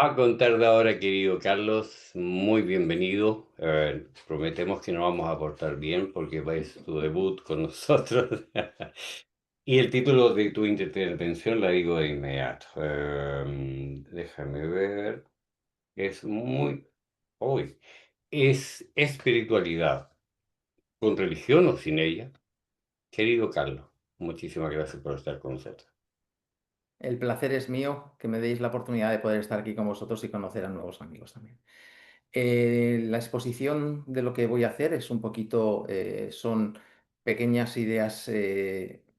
A contar de ahora, querido Carlos, muy bienvenido. Prometemos que nos vamos a portar bien porque es tu debut con nosotros. Y el título de tu intervención la digo de inmediato. Déjame ver. Es muy... Hoy. Es espiritualidad, con religión o sin ella. Querido Carlos, muchísimas gracias por estar con nosotros. El placer es mío que me deis la oportunidad de poder estar aquí con vosotros y conocer a nuevos amigos también. La exposición de lo que voy a hacer es un poquito, son pequeñas ideas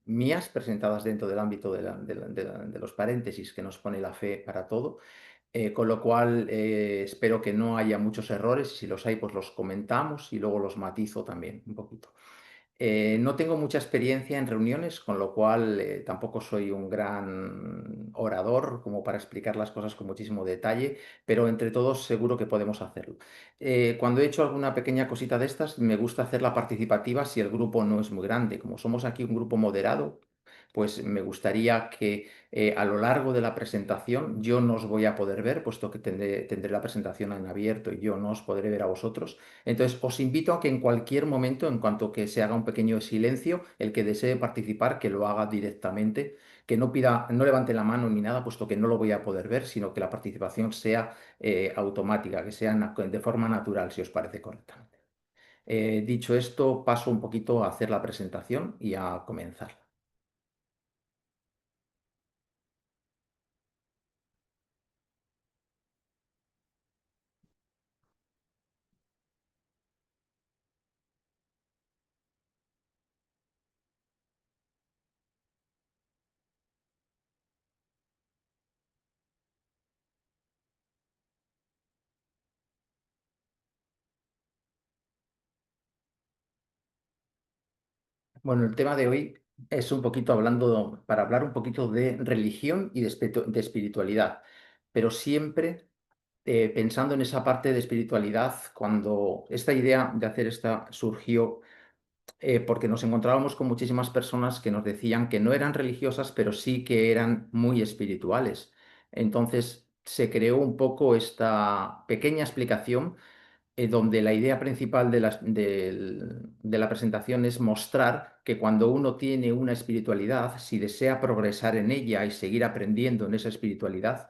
mías presentadas dentro del ámbito de los paréntesis que nos pone la fe para todo, con lo cual espero que no haya muchos errores y si los hay pues los comentamos y luego los matizo también un poquito. No tengo mucha experiencia en reuniones, con lo cual tampoco soy un gran orador como para explicar las cosas con muchísimo detalle, pero entre todos seguro que podemos hacerlo. Cuando he hecho alguna pequeña cosita de estas, me gusta hacerla participativa si el grupo no es muy grande. Como somos aquí un grupo moderado, pues me gustaría que a lo largo de la presentación yo no os voy a poder ver, puesto que tendré la presentación en abierto y yo no os podré ver a vosotros. Entonces, os invito a que en cualquier momento, en cuanto que se haga un pequeño silencio, el que desee participar, que lo haga directamente, que no pida, no levante la mano ni nada, puesto que no lo voy a poder ver, sino que la participación sea automática, que sea de forma natural, si os parece correctamente. Dicho esto, paso un poquito a hacer la presentación y a comenzar. Bueno, el tema de hoy es un poquito hablando, para hablar un poquito de religión y de espiritualidad, pero siempre pensando en esa parte de espiritualidad, cuando esta idea de hacer esta surgió porque nos encontrábamos con muchísimas personas que nos decían que no eran religiosas, pero sí que eran muy espirituales. Entonces se creó un poco esta pequeña explicación donde la idea principal de la presentación es mostrar que cuando uno tiene una espiritualidad, si desea progresar en ella y seguir aprendiendo en esa espiritualidad,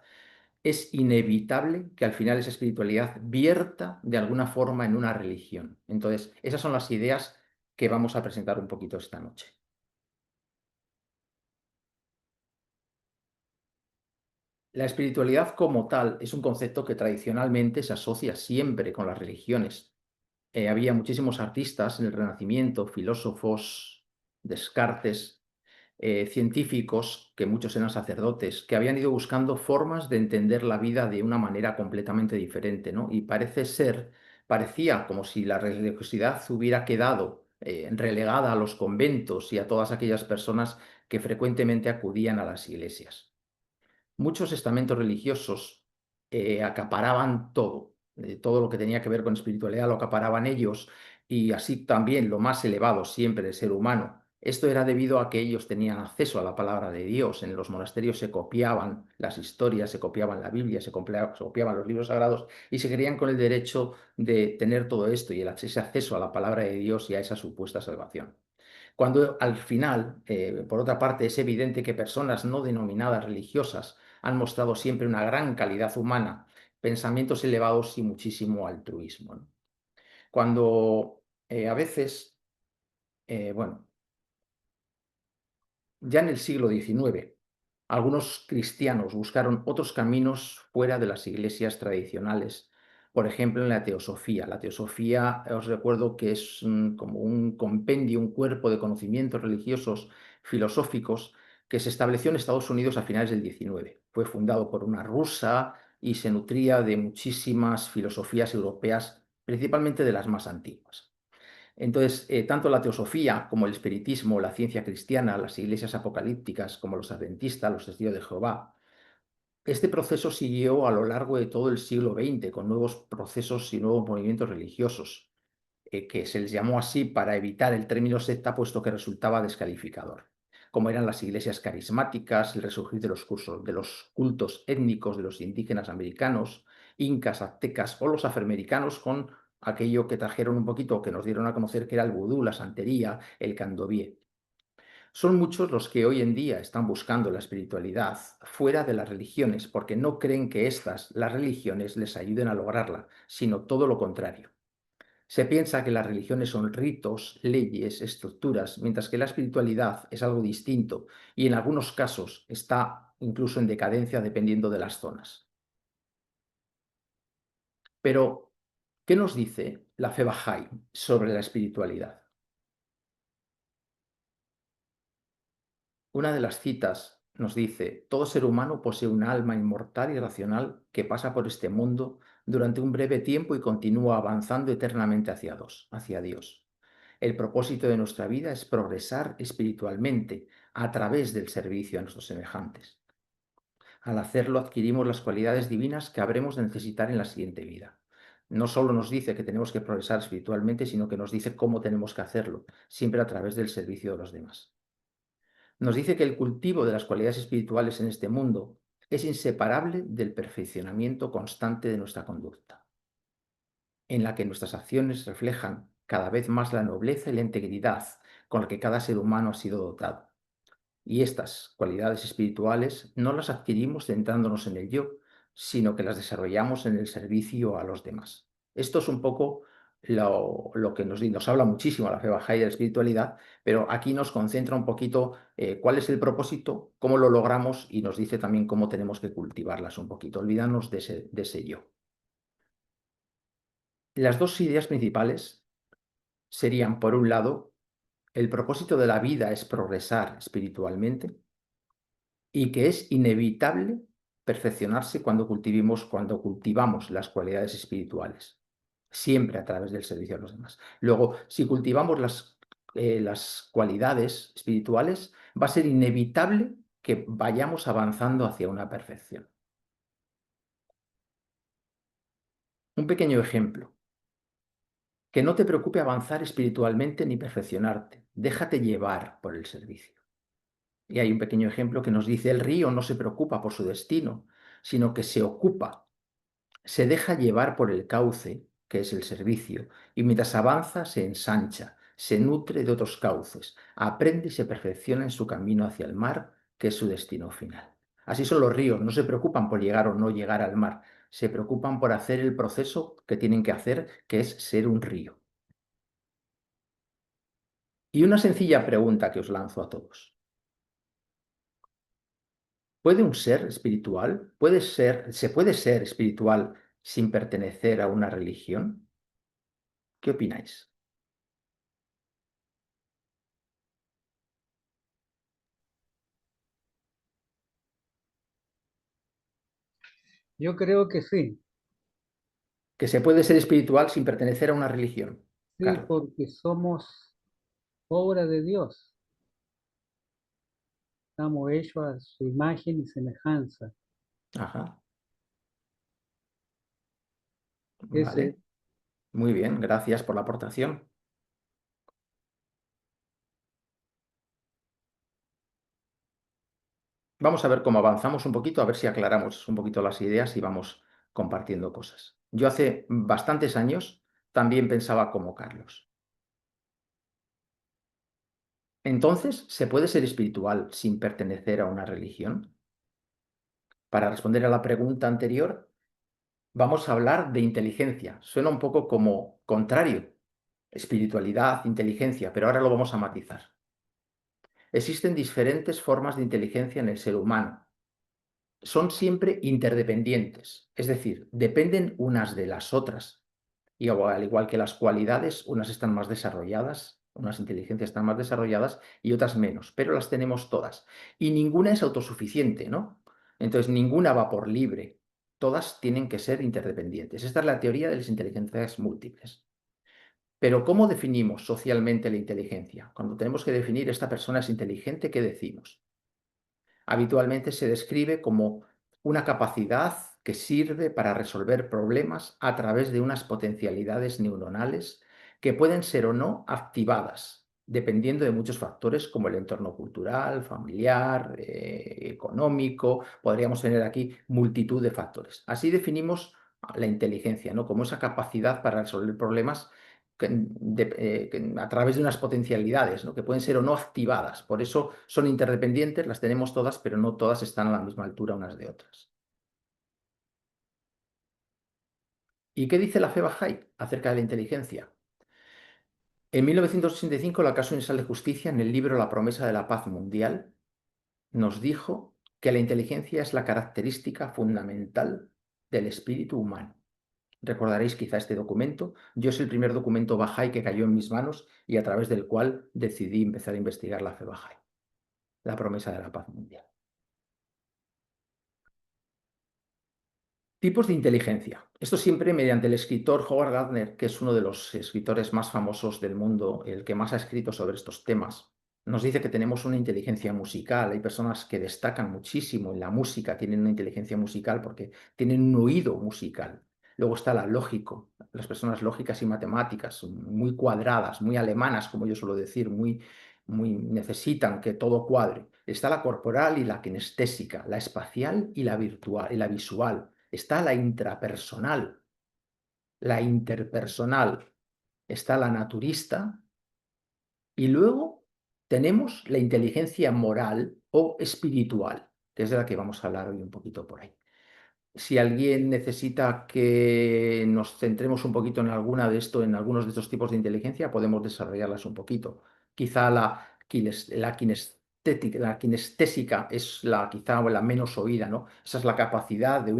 es inevitable que al final esa espiritualidad vierta de alguna forma en una religión. Entonces, esas son las ideas que vamos a presentar un poquito esta noche. La espiritualidad como tal es un concepto que tradicionalmente se asocia siempre con las religiones. Había muchísimos artistas en el Renacimiento, filósofos, Descartes, científicos, que muchos eran sacerdotes, que habían ido buscando formas de entender la vida de una manera completamente diferente, ¿no? Y parecía como si la religiosidad hubiera quedado relegada a los conventos y a todas aquellas personas que frecuentemente acudían a las iglesias. Muchos estamentos religiosos acaparaban todo, todo lo que tenía que ver con espiritualidad lo acaparaban ellos y así también lo más elevado siempre del ser humano. Esto era debido a que ellos tenían acceso a la palabra de Dios. En los monasterios se copiaban las historias, se copiaban la Biblia, se copiaban los libros sagrados y se creían con el derecho de tener todo esto y ese acceso a la palabra de Dios y a esa supuesta salvación. Cuando al final, por otra parte, es evidente que personas no denominadas religiosas han mostrado siempre una gran calidad humana, pensamientos elevados y muchísimo altruismo, ¿no? Cuando a veces, bueno, ya en el siglo XIX, algunos cristianos buscaron otros caminos fuera de las iglesias tradicionales, por ejemplo, en la teosofía. La teosofía, os recuerdo que es como un compendio, un cuerpo de conocimientos religiosos, filosóficos, que se estableció en Estados Unidos a finales del XIX. Fue fundado por una rusa y se nutría de muchísimas filosofías europeas, principalmente de las más antiguas. Entonces, tanto la teosofía como el espiritismo, la ciencia cristiana, las iglesias apocalípticas como los adventistas, los testigos de Jehová, este proceso siguió a lo largo de todo el siglo XX con nuevos procesos y nuevos movimientos religiosos, que se les llamó así para evitar el término secta, puesto que resultaba descalificador. como eran las iglesias carismáticas, el resurgir de los cultos étnicos de los indígenas americanos, incas, aztecas o los afroamericanos con aquello que trajeron un poquito, que nos dieron a conocer que era el vudú, la santería, el candomblé. Son muchos los que hoy en día están buscando la espiritualidad fuera de las religiones porque no creen que estas, las religiones, les ayuden a lograrla, sino todo lo contrario. Se piensa que las religiones son ritos, leyes, estructuras, mientras que la espiritualidad es algo distinto y en algunos casos está incluso en decadencia dependiendo de las zonas. Pero, ¿qué nos dice la fe Bahá'í sobre la espiritualidad? Una de las citas nos dice, todo ser humano posee un alma inmortal y racional que pasa por este mundo durante un breve tiempo y continúa avanzando eternamente hacia Dios. El propósito de nuestra vida es progresar espiritualmente a través del servicio a nuestros semejantes. Al hacerlo adquirimos las cualidades divinas que habremos de necesitar en la siguiente vida. No solo nos dice que tenemos que progresar espiritualmente, sino que nos dice cómo tenemos que hacerlo, siempre a través del servicio de los demás. Nos dice que el cultivo de las cualidades espirituales en este mundo es inseparable del perfeccionamiento constante de nuestra conducta, en la que nuestras acciones reflejan cada vez más la nobleza y la integridad con la que cada ser humano ha sido dotado. Y estas cualidades espirituales no las adquirimos centrándonos en el yo, sino que las desarrollamos en el servicio a los demás. Esto es un poco lo que nos habla muchísimo la fe Bahá'í de la espiritualidad, pero aquí nos concentra un poquito cuál es el propósito, cómo lo logramos y nos dice también cómo tenemos que cultivarlas un poquito, olvidarnos de ese yo. Las dos ideas principales serían, por un lado, el propósito de la vida es progresar espiritualmente y que es inevitable perfeccionarse cuando cultivamos las cualidades espirituales, siempre a través del servicio a los demás. Luego, si cultivamos las cualidades espirituales, va a ser inevitable que vayamos avanzando hacia una perfección. Un pequeño ejemplo. Que no te preocupe avanzar espiritualmente ni perfeccionarte. Déjate llevar por el servicio. Y hay un pequeño ejemplo que nos dice, el río no se preocupa por su destino, sino que se ocupa, se deja llevar por el cauce, que es el servicio, y mientras avanza se ensancha, se nutre de otros cauces, aprende y se perfecciona en su camino hacia el mar, que es su destino final. Así son los ríos, no se preocupan por llegar o no llegar al mar, se preocupan por hacer el proceso que tienen que hacer, que es ser un río. Y una sencilla pregunta que os lanzo a todos. ¿Puede un ser espiritual, se puede ser espiritual sin pertenecer a una religión? ¿Qué opináis? Yo creo que Que se puede ser espiritual sin pertenecer a una religión, sí, Carlos. porque somos obra de Dios, estamos hechos a su imagen y semejanza. Ajá, Ese, vale. Muy bien, gracias por la aportación. Vamos a ver cómo avanzamos un poquito, a ver si aclaramos un poquito las ideas y vamos compartiendo cosas. Yo hace bastantes años también pensaba como Carlos. Entonces, ¿se puede ser espiritual sin pertenecer a una religión? Para responder a la pregunta anterior, vamos a hablar de inteligencia. Suena un poco como contrario, espiritualidad, inteligencia, pero ahora lo vamos a matizar. Existen diferentes formas de inteligencia en el ser humano. Son siempre interdependientes, es decir, dependen unas de las otras. Y al igual que las cualidades, unas están más desarrolladas, unas inteligencias están más desarrolladas y otras menos, pero las tenemos todas. Y ninguna es autosuficiente, ¿no? Entonces, ninguna va por libre. Todas tienen que ser interdependientes. Esta es la teoría de las inteligencias múltiples. Pero ¿cómo definimos socialmente la inteligencia? Cuando tenemos que definir esta persona es inteligente, ¿qué decimos? Habitualmente se describe como una capacidad que sirve para resolver problemas a través de unas potencialidades neuronales que pueden ser o no activadas dependiendo de muchos factores como el entorno cultural, familiar, económico. Podríamos tener aquí multitud de factores. Así definimos la inteligencia, ¿no? Como esa capacidad para resolver problemas a través de unas potencialidades, ¿no? Que pueden ser o no activadas. Por eso son interdependientes, las tenemos todas, pero no todas están a la misma altura unas de otras. ¿Y qué dice la fe Bahá'í acerca de la inteligencia? En 1985, la Casa Universal de Justicia, en el libro La promesa de la paz mundial, nos dijo que la inteligencia es la característica fundamental del espíritu humano. Recordaréis quizá este documento. Yo es el primer documento Bahá'í que cayó en mis manos y a través del cual decidí empezar a investigar la fe Bahá'í, la promesa de la paz mundial. Tipos de inteligencia. Esto siempre mediante el escritor Howard Gardner, que es uno de los escritores más famosos del mundo, el que más ha escrito sobre estos temas. Nos dice que tenemos una inteligencia musical. Hay personas que destacan muchísimo en la música, tienen una inteligencia musical porque tienen un oído musical. Luego está la lógico, las personas lógicas y matemáticas, muy cuadradas, muy alemanas, como yo suelo decir, muy necesitan que todo cuadre. Está la corporal y la kinestésica, la espacial y la virtual y la visual. Está la intrapersonal, la interpersonal, está la naturista y luego tenemos la inteligencia moral o espiritual, que es de la que vamos a hablar hoy un poquito por ahí. Si alguien necesita que nos centremos un poquito en en algunos de estos tipos de inteligencia, podemos desarrollarlas un poquito. Quizá la kinestésica es quizá la menos oída, ¿no? Esa es la capacidad de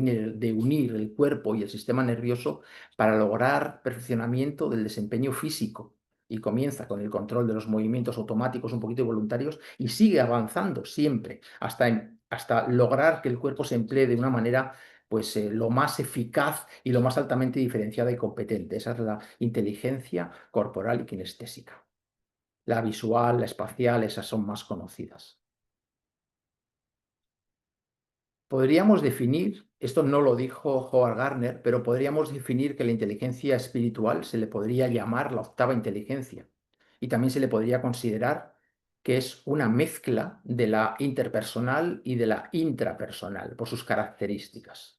unir el cuerpo y el sistema nervioso para lograr perfeccionamiento del desempeño físico. Y comienza con el control de los movimientos automáticos un poquito voluntarios y sigue avanzando siempre hasta lograr que el cuerpo se emplee de una manera pues lo más eficaz y lo más altamente diferenciada y competente. Esa es la inteligencia corporal y kinestésica. La visual, la espacial, esas son más conocidas. Podríamos definir, esto no lo dijo Howard Gardner, pero podríamos definir que la inteligencia espiritual se le podría llamar la octava inteligencia y también se le podría considerar que es una mezcla de la interpersonal y de la intrapersonal por sus características.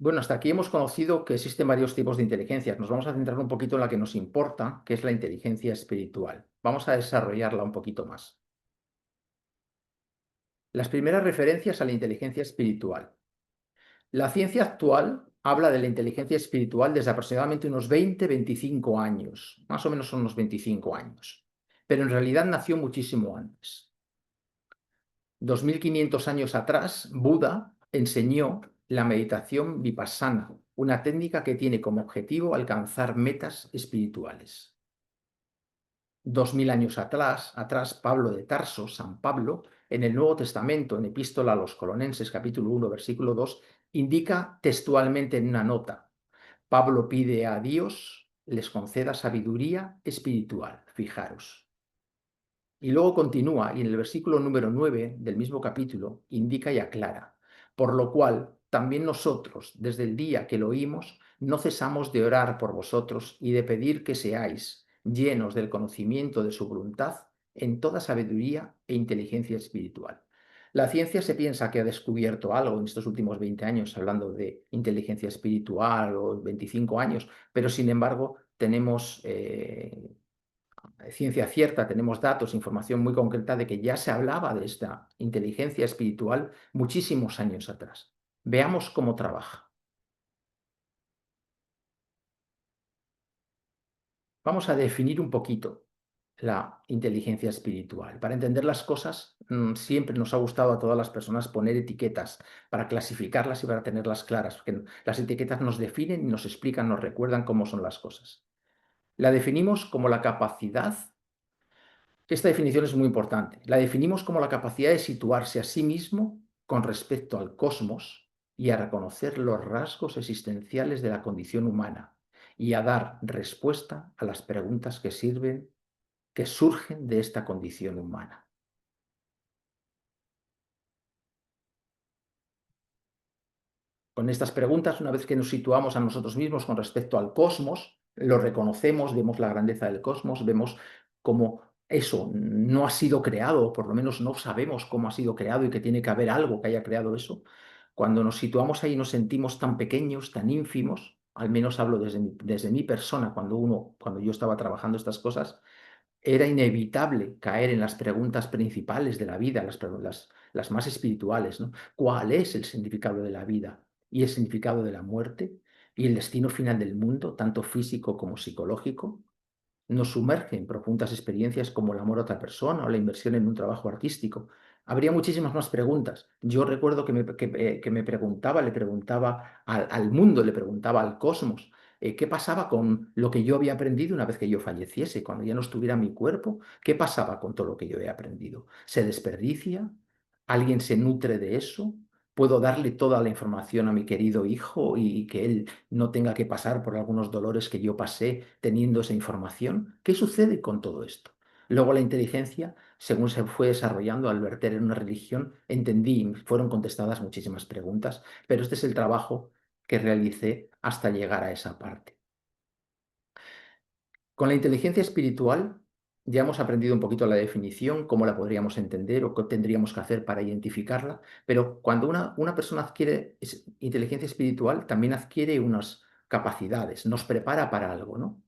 Bueno, hasta aquí hemos conocido que existen varios tipos de inteligencias. Nos vamos a centrar un poquito en la que nos importa, que es la inteligencia espiritual. Vamos a desarrollarla un poquito más. Las primeras referencias a la inteligencia espiritual. La ciencia actual habla de la inteligencia espiritual desde aproximadamente unos 20-25 años. Más o menos son unos 25 años. Pero en realidad nació muchísimo antes. 2500 años atrás, Buda enseñó la meditación vipassana, una técnica que tiene como objetivo alcanzar metas espirituales. 2000 años atrás, Pablo de Tarso, San Pablo, en el Nuevo Testamento, en Epístola a los Colonenses, capítulo 1, versículo 2, indica textualmente en una nota: Pablo pide a Dios les conceda sabiduría espiritual. Fijaros. Y luego continúa, y en el versículo número 9 del mismo capítulo indica y aclara: por lo cual también nosotros, desde el día que lo oímos, no cesamos de orar por vosotros y de pedir que seáis llenos del conocimiento de su voluntad en toda sabiduría e inteligencia espiritual. La ciencia se piensa que ha descubierto algo en estos últimos 20 años, hablando de inteligencia espiritual, o 25 años, pero sin embargo tenemos ciencia cierta, tenemos datos, información muy concreta de que ya se hablaba de esta inteligencia espiritual muchísimos años atrás. Veamos cómo trabaja. Vamos a definir un poquito la inteligencia espiritual. Para entender las cosas, siempre nos ha gustado a todas las personas poner etiquetas para clasificarlas y para tenerlas claras, porque las etiquetas nos definen y nos explican, nos recuerdan cómo son las cosas. La definimos como la capacidad. Esta definición es muy importante. La definimos como la capacidad de situarse a sí mismo con respecto al cosmos y a reconocer los rasgos existenciales de la condición humana y a dar respuesta a las preguntas que surgen de esta condición humana. Con estas preguntas, una vez que nos situamos a nosotros mismos con respecto al cosmos, lo reconocemos, vemos la grandeza del cosmos, vemos cómo eso no ha sido creado, o por lo menos no sabemos cómo ha sido creado y que tiene que haber algo que haya creado eso. Cuando nos situamos ahí nos sentimos tan pequeños, tan ínfimos, al menos hablo desde mi persona, cuando yo estaba trabajando estas cosas, era inevitable caer en las preguntas principales de la vida, las más espirituales, ¿no? ¿Cuál es el significado de la vida y el significado de la muerte y el destino final del mundo, tanto físico como psicológico? Nos sumerge en profundas experiencias como el amor a otra persona o la inversión en un trabajo artístico. Habría muchísimas más preguntas. Yo recuerdo que me preguntaba, le preguntaba al mundo, le preguntaba al cosmos, ¿qué pasaba con lo que yo había aprendido una vez que yo falleciese, cuando ya no estuviera mi cuerpo? ¿Qué pasaba con todo lo que yo he aprendido? ¿Se desperdicia? ¿Alguien se nutre de eso? ¿Puedo darle toda la información a mi querido hijo y que él no tenga que pasar por algunos dolores que yo pasé teniendo esa información? ¿Qué sucede con todo esto? Luego la inteligencia, según se fue desarrollando al verter en una religión, entendí, fueron contestadas muchísimas preguntas, pero este es el trabajo que realicé hasta llegar a esa parte. Con la inteligencia espiritual ya hemos aprendido un poquito la definición, cómo la podríamos entender o qué tendríamos que hacer para identificarla, pero cuando una persona adquiere inteligencia espiritual, también adquiere unas capacidades, nos prepara para algo, ¿no?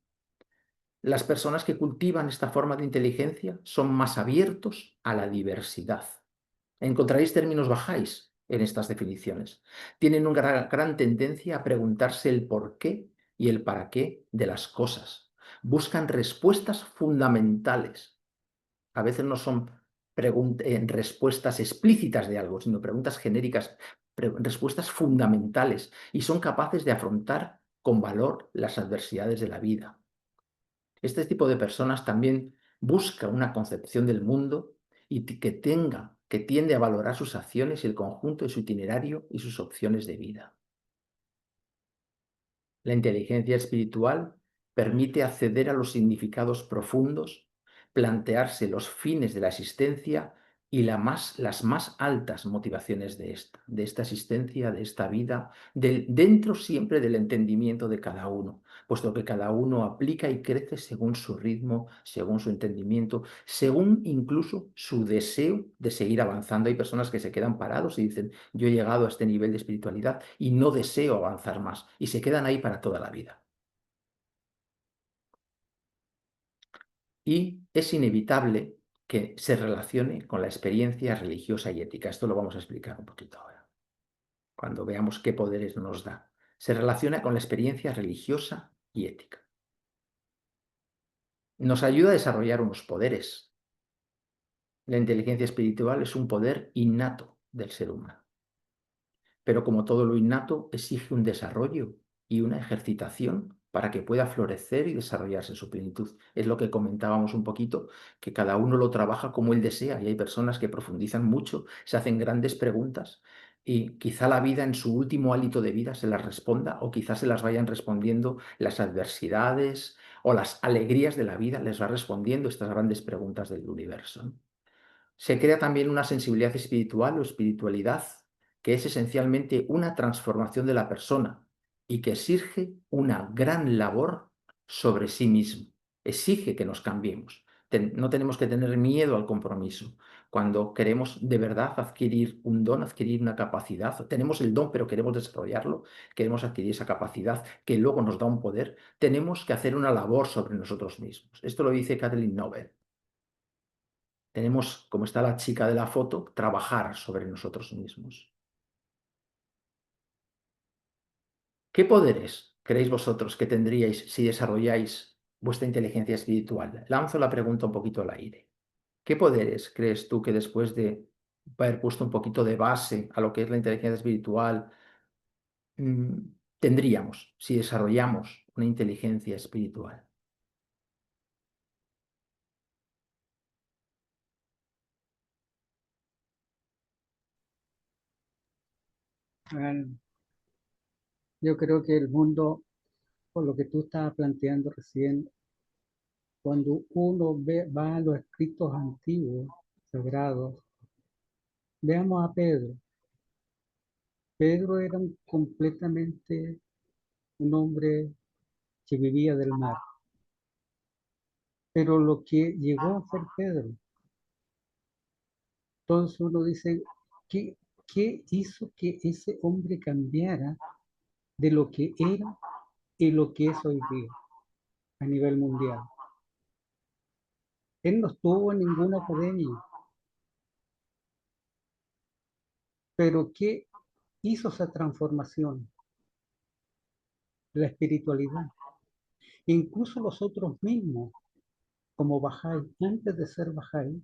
Las personas que cultivan esta forma de inteligencia son más abiertos a la diversidad. Encontraréis términos bajáis en estas definiciones. Tienen una gran tendencia a preguntarse el por qué y el para qué de las cosas. Buscan respuestas fundamentales. A veces no son respuestas explícitas de algo, sino preguntas genéricas, respuestas fundamentales, y son capaces de afrontar con valor las adversidades de la vida. Este tipo de personas también busca una concepción del mundo y que tiende a valorar sus acciones y el conjunto de su itinerario y sus opciones de vida. La inteligencia espiritual permite acceder a los significados profundos, plantearse los fines de la existencia y las más altas motivaciones de esta existencia, de esta vida, dentro siempre del entendimiento de cada uno, puesto que cada uno aplica y crece según su ritmo, según su entendimiento, según incluso su deseo de seguir avanzando. Hay personas que se quedan parados y dicen, yo he llegado a este nivel de espiritualidad y no deseo avanzar más, y se quedan ahí para toda la vida. Y es inevitable que se relacione con la experiencia religiosa y ética. Esto lo vamos a explicar un poquito ahora, cuando veamos qué poderes nos da. Se relaciona con la experiencia religiosa y ética. Nos ayuda a desarrollar unos poderes. La inteligencia espiritual es un poder innato del ser humano. Pero como todo lo innato, exige un desarrollo y una ejercitación para que pueda florecer y desarrollarse en su plenitud. Es lo que comentábamos un poquito, que cada uno lo trabaja como él desea, y hay personas que profundizan mucho, se hacen grandes preguntas y quizá la vida en su último hálito de vida se las responda, o quizás se las vayan respondiendo las adversidades o las alegrías de la vida, les va respondiendo estas grandes preguntas del universo, ¿no? Se crea también una sensibilidad espiritual o espiritualidad, que es esencialmente una transformación de la persona y que exige una gran labor sobre sí mismo. Exige que nos cambiemos. No tenemos que tener miedo al compromiso. Cuando queremos de verdad adquirir un don, adquirir una capacidad, tenemos el don pero queremos desarrollarlo, queremos adquirir esa capacidad que luego nos da un poder, tenemos que hacer una labor sobre nosotros mismos. Esto lo dice Kathleen Nobel. Tenemos, como está la chica de la foto, trabajar sobre nosotros mismos. ¿Qué poderes creéis vosotros que tendríais si desarrolláis vuestra inteligencia espiritual? Lanzo la pregunta un poquito al aire. ¿Qué poderes crees tú que después de haber puesto un poquito de base a lo que es la inteligencia espiritual, mm, tendríamos si desarrollamos una inteligencia espiritual? Ah, yo creo que el mundo, por lo que tú estabas planteando recién, cuando uno va a los escritos antiguos, sagrados, veamos a Pedro. Pedro era completamente un hombre que vivía del mar. Pero lo que llegó a ser Pedro, entonces uno dice, ¿qué hizo que ese hombre cambiara de lo que era y lo que es hoy día a nivel mundial? Él no estuvo en ninguna academia, pero ¿qué hizo esa transformación? La espiritualidad. Incluso nosotros mismos, como Bahá'í, antes de ser Bahá'í,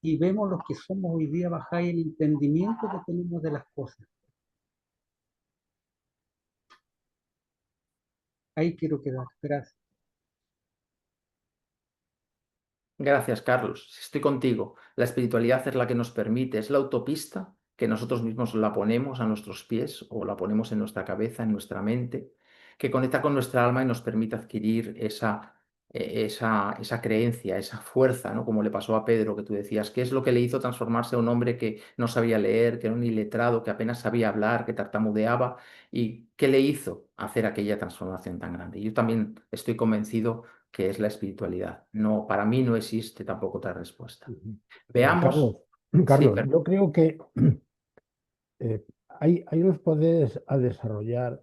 y vemos los que somos hoy día Bahá'í, el entendimiento que tenemos de las cosas. Ahí quiero quedar. Gracias. Gracias, Carlos. Estoy contigo. La espiritualidad es la que nos permite, es la autopista que nosotros mismos la ponemos a nuestros pies o la ponemos en nuestra cabeza, en nuestra mente, que conecta con nuestra alma y nos permite adquirir esa creencia, esa fuerza, ¿no? Como le pasó a Pedro, que tú decías, ¿qué es lo que le hizo transformarse a un hombre que no sabía leer, que era un iletrado, que apenas sabía hablar, que tartamudeaba? ¿Y qué le hizo hacer aquella transformación tan grande? Yo también estoy convencido que es la espiritualidad. No, para mí no existe tampoco otra respuesta. Carlos, Veamos. Sí, Carlos, yo creo que hay unos poderes a desarrollar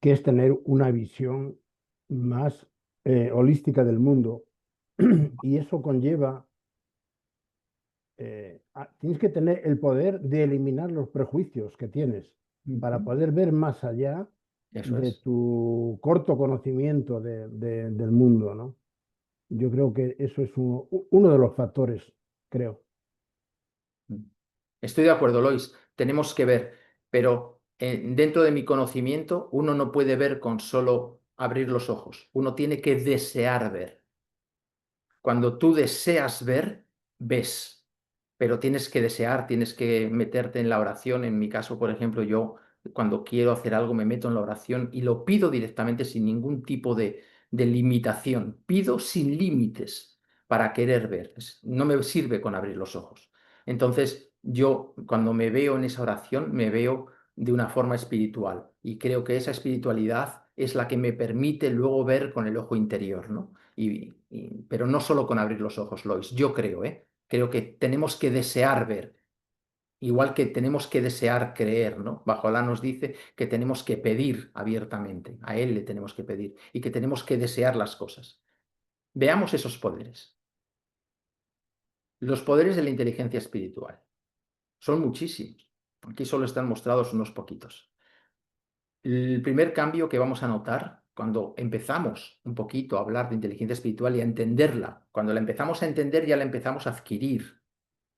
que es tener una visión más holística del mundo y eso conlleva, tienes que tener el poder de eliminar los prejuicios que tienes para poder ver más allá eso de es. tu corto conocimiento del mundo, ¿no? Yo creo que eso es uno de los factores, creo. Estoy de acuerdo, Lois. Tenemos que ver, pero dentro de mi conocimiento uno no puede ver con solo abrir los ojos. Uno tiene que desear ver. Cuando tú deseas ver, ves, pero tienes que desear, tienes que meterte en la oración. En mi caso, por ejemplo, yo cuando quiero hacer algo me meto en la oración y lo pido directamente sin ningún tipo de limitación. Pido sin límites para querer ver. No me sirve con abrir los ojos. Entonces, yo cuando me veo en esa oración, me veo de una forma espiritual y creo que esa espiritualidad es la que me permite luego ver con el ojo interior, ¿no? Pero no solo con abrir los ojos, Lois. Yo creo, ¿eh? Creo que tenemos que desear ver, igual que tenemos que desear creer, ¿no? Bajo Alá nos dice que tenemos que pedir abiertamente, a Él le tenemos que pedir y que tenemos que desear las cosas. Veamos esos poderes. Los poderes de la inteligencia espiritual. Son muchísimos. Aquí solo están mostrados unos poquitos. El primer cambio que vamos a notar cuando empezamos un poquito a hablar de inteligencia espiritual y a entenderla, cuando la empezamos a entender ya la empezamos a adquirir.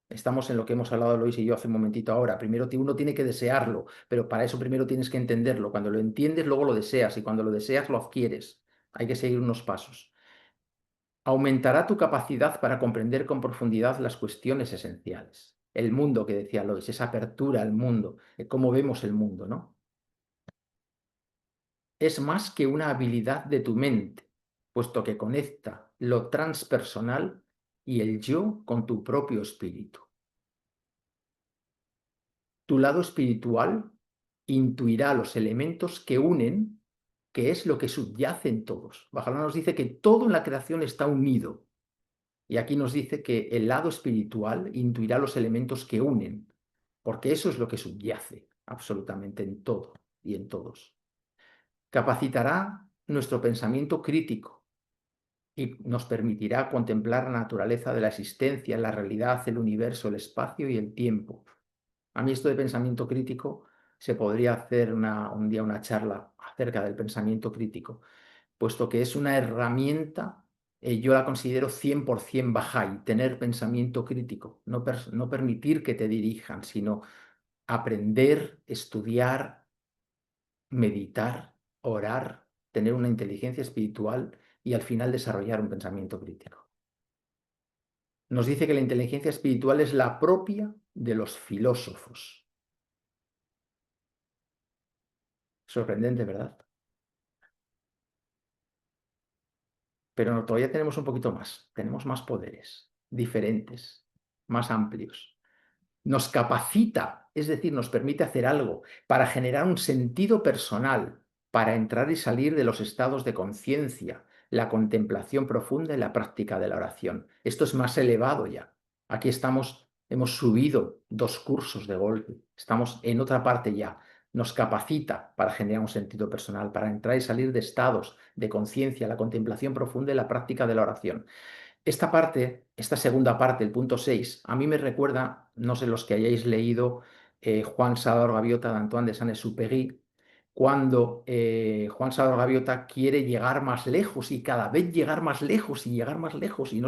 Estamos en lo que hemos hablado Lois y yo hace un momentito ahora. Primero uno tiene que desearlo, pero para eso primero tienes que entenderlo. Cuando lo entiendes, luego lo deseas y cuando lo deseas, lo adquieres. Hay que seguir unos pasos. Aumentará tu capacidad para comprender con profundidad las cuestiones esenciales. El mundo que decía Lois, esa apertura al mundo, cómo vemos el mundo, ¿no? Es más que una habilidad de tu mente, puesto que conecta lo transpersonal y el yo con tu propio espíritu. Tu lado espiritual intuirá los elementos que unen, que es lo que subyace en todos. Bajalá nos dice que todo en la creación está unido. Y aquí nos dice que el lado espiritual intuirá los elementos que unen, porque eso es lo que subyace absolutamente en todo y en todos. Capacitará nuestro pensamiento crítico y nos permitirá contemplar la naturaleza de la existencia, la realidad, el universo, el espacio y el tiempo. A mí esto de pensamiento crítico se podría hacer un día una charla acerca del pensamiento crítico, puesto que es una herramienta, yo la considero 100% Bahá'í, tener pensamiento crítico, no permitir que te dirijan, sino aprender, estudiar, meditar, orar, tener una inteligencia espiritual y al final desarrollar un pensamiento crítico. Nos dice que la inteligencia espiritual es la propia de los filósofos. Sorprendente, ¿verdad? Pero todavía tenemos un poquito más, tenemos más poderes, diferentes, más amplios. Nos capacita, es decir, nos permite hacer algo para generar un sentido personal para entrar y salir de los estados de conciencia, la contemplación profunda y la práctica de la oración. Esto es más elevado ya. Aquí hemos subido 2 cursos de golpe, estamos en otra parte ya. Nos capacita para generar un sentido personal, para entrar y salir de estados de conciencia, la contemplación profunda y la práctica de la oración. Esta parte, esta segunda parte, el punto 6, a mí me recuerda, no sé los que hayáis leído Juan Salvador Gaviota de Antoine de Saint-Exupéry, cuando Juan Salvador Gaviota quiere llegar más lejos y cada vez llegar más lejos y llegar más lejos y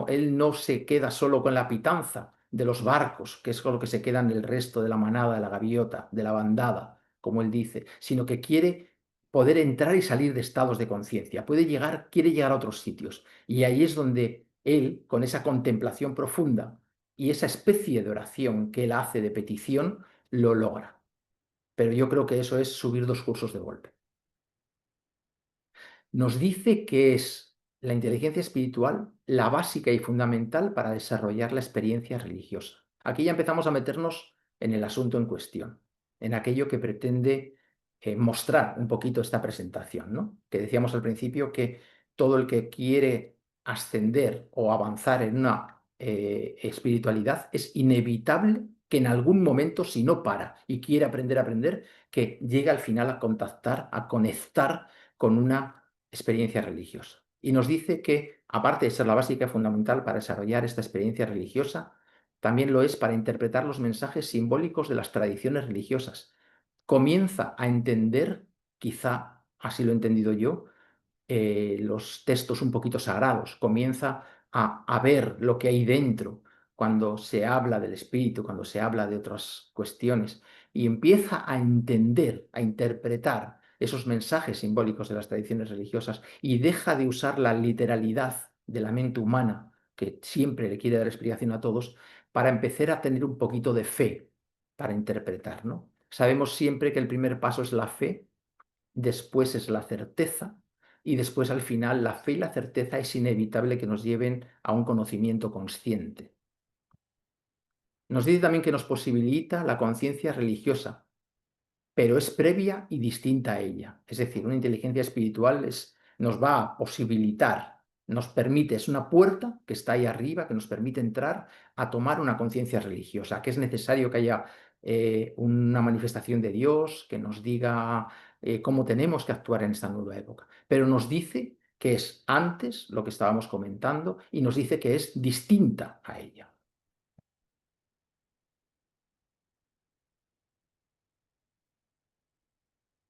él no se queda solo con la pitanza de los barcos, que es con lo que se queda en el resto de la manada, de la gaviota, de la bandada, como él dice, sino que quiere poder entrar y salir de estados de conciencia, quiere llegar a otros sitios. Y ahí es donde él, con esa contemplación profunda y esa especie de oración que él hace de petición, lo logra. Pero yo creo que eso es subir 2 cursos de golpe. Nos dice que es la inteligencia espiritual la básica y fundamental para desarrollar la experiencia religiosa. Aquí ya empezamos a meternos en el asunto en cuestión, en aquello que pretende mostrar un poquito esta presentación, ¿no? Que decíamos al principio que todo el que quiere ascender o avanzar en una espiritualidad es inevitable que en algún momento, si no para y quiere aprender a aprender, que llegue al final a contactar, a conectar con una experiencia religiosa. Y nos dice que, aparte de ser la básica y fundamental para desarrollar esta experiencia religiosa, también lo es para interpretar los mensajes simbólicos de las tradiciones religiosas. Comienza a entender, quizá así lo he entendido yo, los textos un poquito sagrados, comienza a ver lo que hay dentro cuando se habla del espíritu, cuando se habla de otras cuestiones, y empieza a entender, a interpretar esos mensajes simbólicos de las tradiciones religiosas y deja de usar la literalidad de la mente humana, que siempre le quiere dar explicación a todos, para empezar a tener un poquito de fe para interpretar, ¿no? Sabemos siempre que el primer paso es la fe, después es la certeza y después al final la fe y la certeza es inevitable que nos lleven a un conocimiento consciente. Nos dice también que nos posibilita la conciencia religiosa, pero es previa y distinta a ella. Es decir, una inteligencia espiritual nos va a posibilitar, nos permite, es una puerta que está ahí arriba, que nos permite entrar a tomar una conciencia religiosa, que es necesario que haya una manifestación de Dios, que nos diga cómo tenemos que actuar en esta nueva época. Pero nos dice que es antes lo que estábamos comentando y nos dice que es distinta a ella.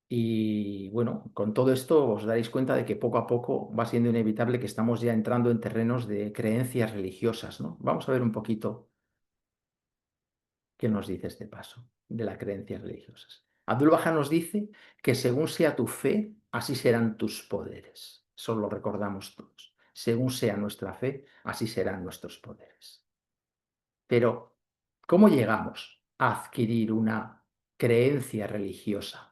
Y bueno, con todo esto os daréis cuenta de que poco a poco va siendo inevitable que estamos ya entrando en terrenos de creencias religiosas, ¿no? Vamos a ver un poquito qué nos dice este paso de las creencias religiosas. Abdul-Bahá nos dice que según sea tu fe, así serán tus poderes. Eso lo recordamos todos. Según sea nuestra fe, así serán nuestros poderes. Pero, ¿cómo llegamos a adquirir una creencia religiosa?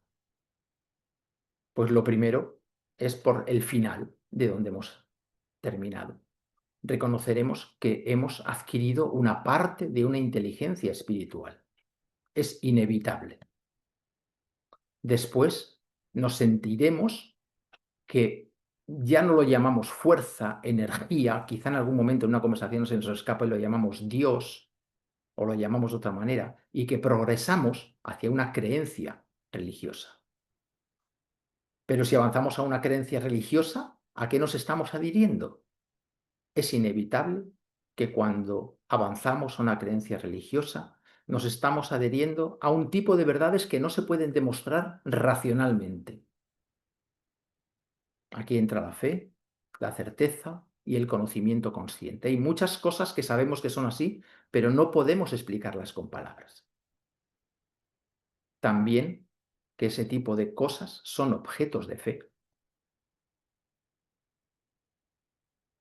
Pues lo primero es por el final de donde hemos terminado. Reconoceremos que hemos adquirido una parte de una inteligencia espiritual. Es inevitable. Después nos sentiremos que ya no lo llamamos fuerza, energía, quizá en algún momento en una conversación se nos escapa y lo llamamos Dios o lo llamamos de otra manera, y que progresamos hacia una creencia religiosa. Pero si avanzamos a una creencia religiosa, ¿a qué nos estamos adhiriendo? Es inevitable que cuando avanzamos a una creencia religiosa, nos estamos adhiriendo a un tipo de verdades que no se pueden demostrar racionalmente. Aquí entra la fe, la certeza y el conocimiento consciente. Hay muchas cosas que sabemos que son así, pero no podemos explicarlas con palabras. También que ese tipo de cosas son objetos de fe,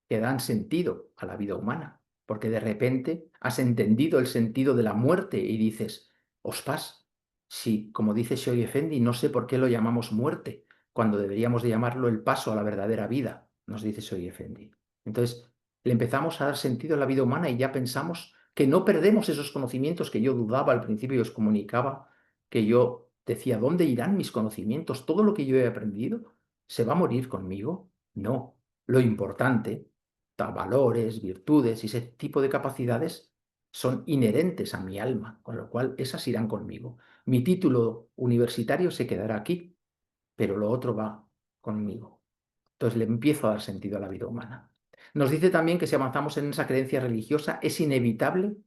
que dan sentido a la vida humana, porque de repente has entendido el sentido de la muerte y dices, ospas, sí, como dice Shoei Effendi, no sé por qué lo llamamos muerte, cuando deberíamos de llamarlo el paso a la verdadera vida, nos dice Shoei Effendi. Entonces, le empezamos a dar sentido a la vida humana y ya pensamos que no perdemos esos conocimientos que yo dudaba al principio y os comunicaba, que yo Decía, ¿dónde irán mis conocimientos? ¿Todo lo que yo he aprendido se va a morir conmigo? No. Lo importante, valores, virtudes y ese tipo de capacidades son inherentes a mi alma, con lo cual esas irán conmigo. Mi título universitario se quedará aquí, pero lo otro va conmigo. Entonces le empiezo a dar sentido a la vida humana. Nos dice también que si avanzamos en esa creencia religiosa es inevitable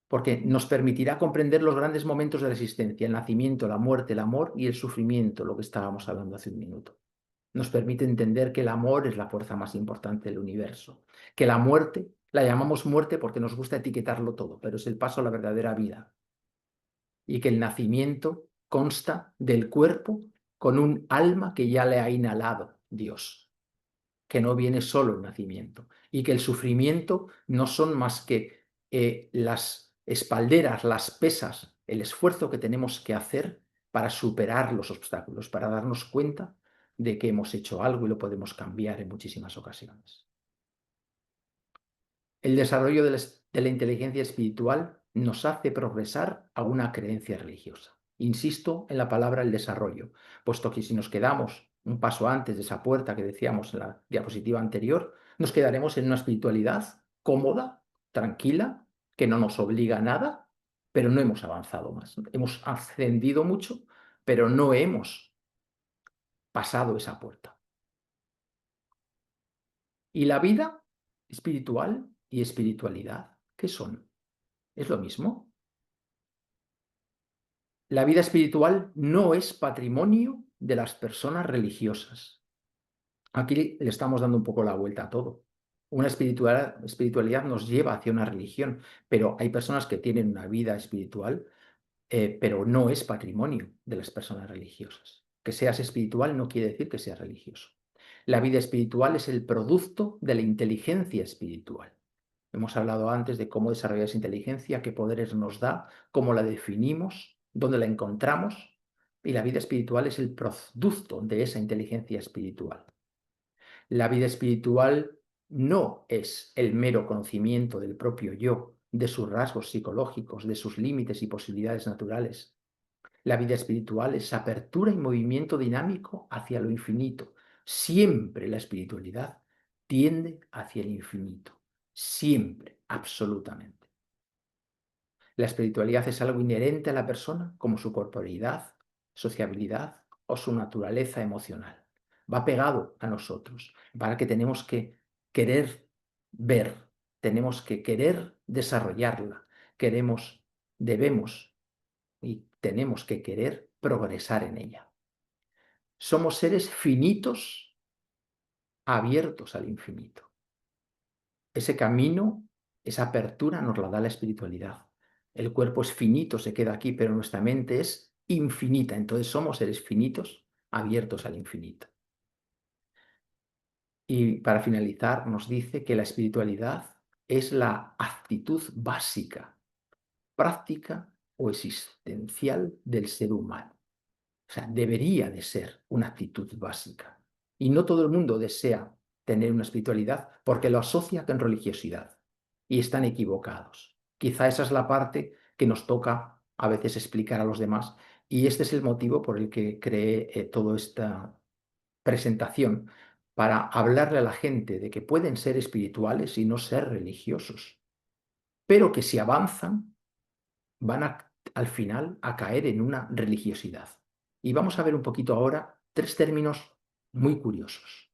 porque nos permitirá comprender los grandes momentos de la existencia, el nacimiento, la muerte, el amor y el sufrimiento, lo que estábamos hablando hace un minuto. Nos permite entender que el amor es la fuerza más importante del universo, que la muerte la llamamos muerte porque nos gusta etiquetarlo todo, pero es el paso a la verdadera vida, y que el nacimiento consta del cuerpo con un alma que ya le ha inhalado Dios, que no viene solo el nacimiento, y que el sufrimiento no son más que las espalderas, las pesas, el esfuerzo que tenemos que hacer para superar los obstáculos, para darnos cuenta de que hemos hecho algo y lo podemos cambiar en muchísimas ocasiones. El desarrollo de la inteligencia espiritual nos hace progresar a una creencia religiosa. Insisto en la palabra el desarrollo, puesto que si nos quedamos un paso antes de esa puerta que decíamos en la diapositiva anterior, nos quedaremos en una espiritualidad cómoda, tranquila, que no nos obliga a nada, pero no hemos avanzado más. Hemos ascendido mucho, pero no hemos pasado esa puerta. ¿Y la vida espiritual y espiritualidad qué son? ¿Es lo mismo? La vida espiritual no es patrimonio de las personas religiosas. Aquí le estamos dando un poco la vuelta a todo. Una espiritualidad nos lleva hacia una religión, pero hay personas que tienen una vida espiritual, pero no es patrimonio de las personas religiosas. Que seas espiritual no quiere decir que seas religioso. La vida espiritual es el producto de la inteligencia espiritual. Hemos hablado antes de cómo desarrollar esa inteligencia, qué poderes nos da, cómo la definimos, dónde la encontramos. Y la vida espiritual es el producto de esa inteligencia espiritual. La vida espiritual no es el mero conocimiento del propio yo, de sus rasgos psicológicos, de sus límites y posibilidades naturales. La vida espiritual es apertura y movimiento dinámico hacia lo infinito. Siempre la espiritualidad tiende hacia el infinito. Siempre, absolutamente. La espiritualidad es algo inherente a la persona, como su corporeidad, sociabilidad o su naturaleza emocional. Va pegado a nosotros, para que tenemos que querer ver, tenemos que querer desarrollarla, debemos y tenemos que querer progresar en ella. Somos seres finitos abiertos al infinito. Ese camino, esa apertura nos la da la espiritualidad. El cuerpo es finito, se queda aquí, pero nuestra mente es infinita. Entonces somos seres finitos abiertos al infinito. Y para finalizar, nos dice que la espiritualidad es la actitud básica, práctica o existencial del ser humano. O sea, debería de ser una actitud básica. Y no todo el mundo desea tener una espiritualidad porque lo asocia con religiosidad. Y están equivocados. Quizá esa es la parte que nos toca a veces explicar a los demás. Y este es el motivo por el que creé toda esta presentación, para hablarle a la gente de que pueden ser espirituales y no ser religiosos, pero que si avanzan van al final a caer en una religiosidad. Y vamos a ver un poquito ahora tres términos muy curiosos,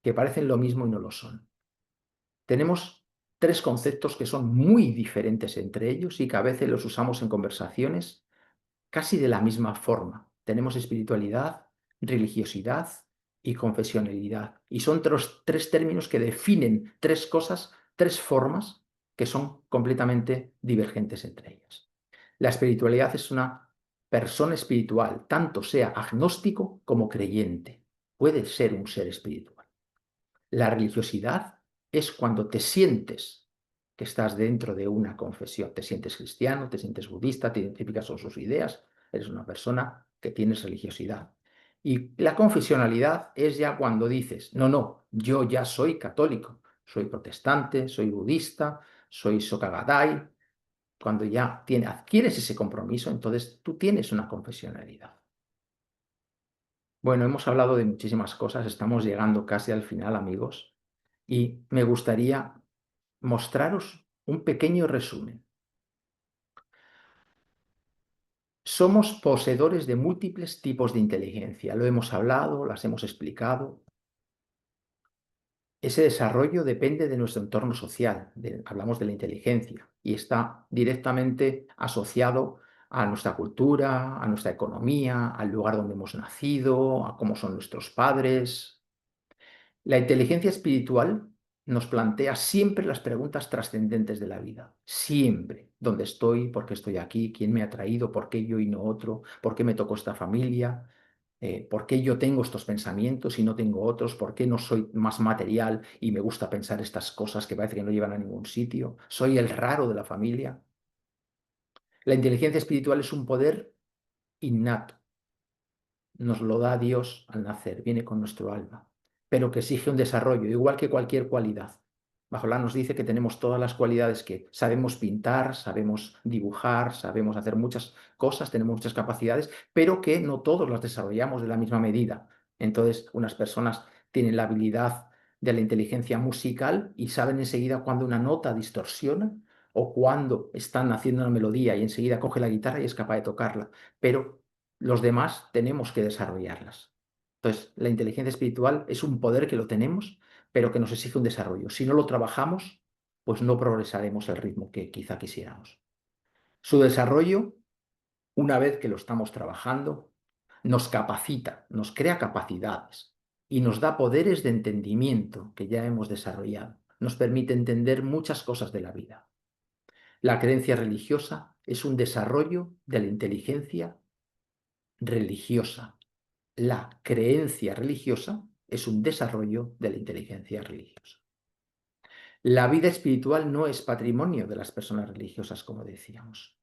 que parecen lo mismo y no lo son. Tenemos tres conceptos que son muy diferentes entre ellos y que a veces los usamos en conversaciones casi de la misma forma. Tenemos espiritualidad, religiosidad y confesionalidad. Y son tres términos que definen tres cosas, tres formas que son completamente divergentes entre ellas. La espiritualidad es una persona espiritual, tanto sea agnóstico como creyente. Puede ser un ser espiritual. La religiosidad es cuando te sientes que estás dentro de una confesión. Te sientes cristiano, te sientes budista, te identificas con sus ideas, eres una persona que tienes religiosidad. Y la confesionalidad es ya cuando dices, no, yo ya soy católico, soy protestante, soy budista, soy Soka Gakkai, Cuando ya adquieres ese compromiso, entonces tú tienes una confesionalidad. Bueno, hemos hablado de muchísimas cosas, estamos llegando casi al final, amigos, y me gustaría mostraros un pequeño resumen. Somos poseedores de múltiples tipos de inteligencia, lo hemos hablado, las hemos explicado. Ese desarrollo depende de nuestro entorno social, hablamos de la inteligencia, y está directamente asociado a nuestra cultura, a nuestra economía, al lugar donde hemos nacido, a cómo son nuestros padres. La inteligencia espiritual nos plantea siempre las preguntas trascendentes de la vida. Siempre. ¿Dónde estoy? ¿Por qué estoy aquí? ¿Quién me ha traído? ¿Por qué yo y no otro? ¿Por qué me tocó esta familia? ¿Por qué yo tengo estos pensamientos y no tengo otros? ¿Por qué no soy más material y me gusta pensar estas cosas que parece que no llevan a ningún sitio? ¿Soy el raro de la familia? La inteligencia espiritual es un poder innato. Nos lo da Dios al nacer, viene con nuestro alma, pero que exige un desarrollo, igual que cualquier cualidad. Bajolá nos dice que tenemos todas las cualidades, que sabemos pintar, sabemos dibujar, sabemos hacer muchas cosas, tenemos muchas capacidades, pero que no todos las desarrollamos de la misma medida. Entonces, unas personas tienen la habilidad de la inteligencia musical y saben enseguida cuando una nota distorsiona o cuando están haciendo una melodía y enseguida coge la guitarra y es capaz de tocarla, pero los demás tenemos que desarrollarlas. Entonces, la inteligencia espiritual es un poder que lo tenemos, pero que nos exige un desarrollo. Si no lo trabajamos, pues no progresaremos al ritmo que quizá quisiéramos. Su desarrollo, una vez que lo estamos trabajando, nos capacita, nos crea capacidades y nos da poderes de entendimiento que ya hemos desarrollado. Nos permite entender muchas cosas de la vida. La creencia religiosa es un desarrollo de la inteligencia religiosa. La creencia religiosa es un desarrollo de la inteligencia religiosa. La vida espiritual no es patrimonio de las personas religiosas, como decíamos.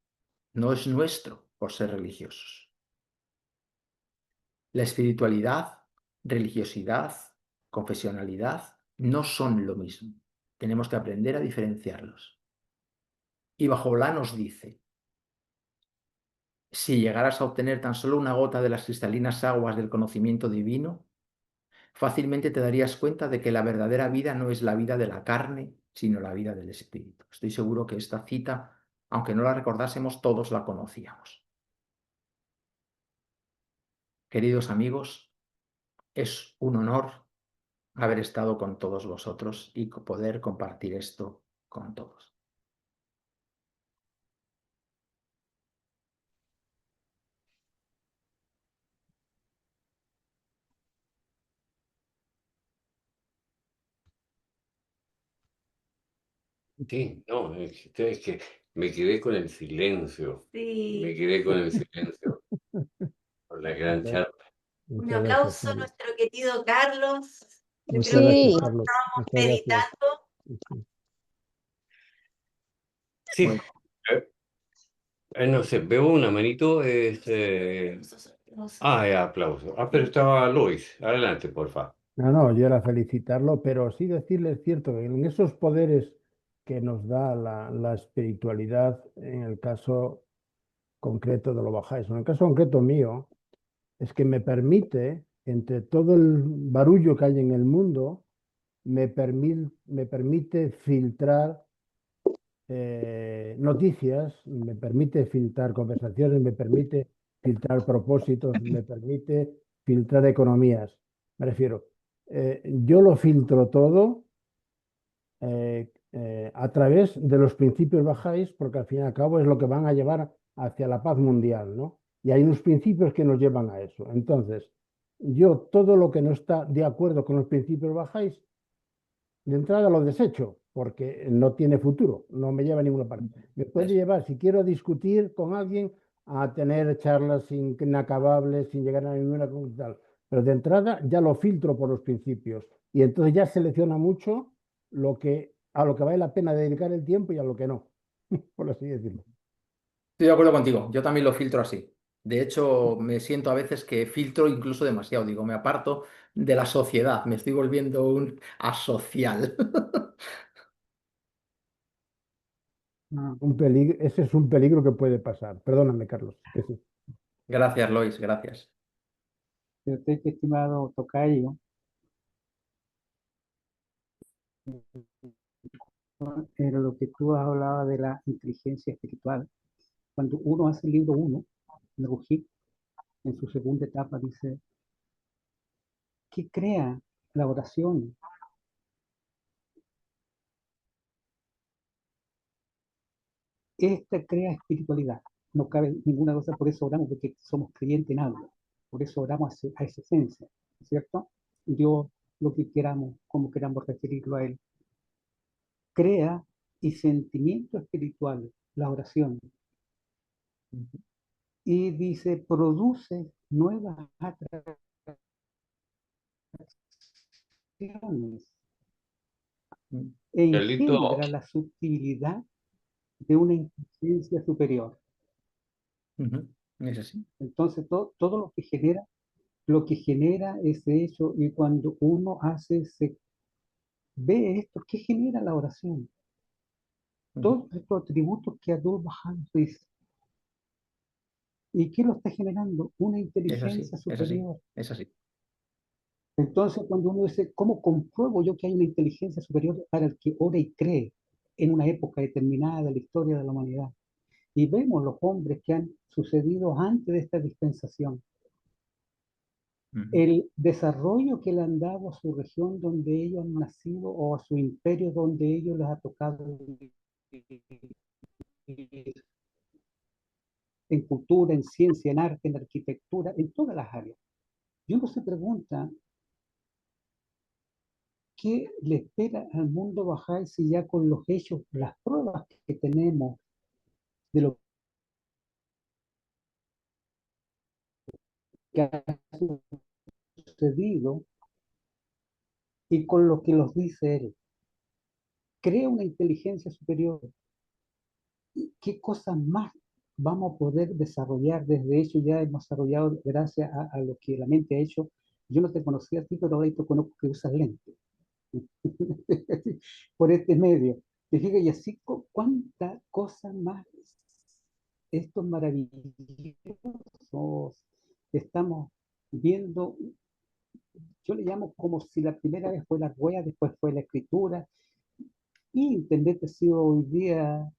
No es nuestro por ser religiosos. La espiritualidad, religiosidad, confesionalidad no son lo mismo. Tenemos que aprender a diferenciarlos. Y Bajolá nos dice, si llegaras a obtener tan solo una gota de las cristalinas aguas del conocimiento divino, fácilmente te darías cuenta de que la verdadera vida no es la vida de la carne, sino la vida del espíritu. Estoy seguro que esta cita, aunque no la recordásemos, todos la conocíamos. Queridos amigos, es un honor haber estado con todos vosotros y poder compartir esto con todos. Sí, no, es que me quedé con el silencio, me Sí, quedé con el silencio, por la gran Muchas, charla. un muchas gracias, aplauso a Carlos. nuestro querido Carlos. Yo Muchas creo que gracias, Sí, todos Carlos. estábamos Muchas gracias. meditando. Sí. Sí, Bueno, no sé, veo una manito, ya, aplauso. Pero estaba Luis, adelante, por favor. No, no, yo era felicitarlo, pero sí decirle, es cierto, que en esos poderes que nos da la espiritualidad, en el caso concreto de lo bajáis, en el caso concreto mío, es que me permite, entre todo el barullo que hay en el mundo, me permite filtrar noticias, me permite filtrar conversaciones, me permite filtrar propósitos, me permite filtrar economías. Me refiero, yo lo filtro todo a través de los principios bajáis, porque al fin y al cabo es lo que van a llevar hacia la paz mundial, ¿no? Y hay unos principios que nos llevan a eso. Entonces, yo todo lo que no está de acuerdo con los principios bajáis, de entrada lo desecho, porque no tiene futuro, no me lleva a ninguna parte. Me puede llevar, si quiero discutir con alguien, a tener charlas inacabables, sin llegar a ninguna conclusión. Pero de entrada ya lo filtro por los principios y entonces ya selecciona mucho a lo que vale la pena dedicar el tiempo y a lo que no, por así decirlo. estoy de acuerdo contigo, yo también lo filtro así. De hecho, me siento a veces que filtro incluso demasiado, digo, me aparto de la sociedad, me estoy volviendo un asocial. Ah, Ese es un peligro que puede pasar. Perdóname, Carlos. Que sí. Gracias, Lois, gracias. fíjate que, estimado tocayo, era lo que tú has hablado de la inteligencia espiritual. Cuando uno hace el libro 1, Nerují, en su segunda etapa, dice, ¿qué crea la oración? Esta crea espiritualidad. No cabe ninguna cosa, por eso oramos, porque somos creyentes en algo. Por eso oramos a esa esencia, ¿cierto? Dios, lo que queramos, como queramos referirlo a Él. Crea y sentimiento espiritual, la oración. Y dice, produce nuevas atracciones e Carlito, engendra la sutilidad de una inteligencia superior. Ujú. Es así. Entonces, todo lo que genera ese hecho, y cuando uno ve esto, ¿qué genera la oración? Ujú. Todos estos atributos que Abdul Baha dice. ¿Y qué lo está generando? Una Es así, inteligencia es así, superior. es así. Entonces, cuando uno dice, ¿cómo compruebo yo que hay una inteligencia superior para el que ora y cree en una época determinada de la historia de la humanidad? Y vemos los hombres que han sucedido antes de esta dispensación, Ujú. el desarrollo que le han dado a su región donde ellos han nacido o a su imperio donde ellos les ha tocado en cultura, en ciencia, en arte, en arquitectura, en todas las áreas. Y uno se pregunta, ¿qué le espera al mundo Bahá'í si ya con los hechos, las pruebas que tenemos de lo que ha sucedido y con lo que nos dice él? Crea una inteligencia superior. ¿Qué cosas más vamos a poder desarrollar? Desde hecho ya hemos desarrollado gracias a lo que la mente ha hecho. Yo no te conocía a ti, pero ahora te conozco que usas lentes por este medio. Te fijas, y así cuántas cosas más, estos maravillosos, estamos viendo. Yo le llamo como si la primera vez fue la rueda, después fue la escritura, y Internet ha sido hoy día,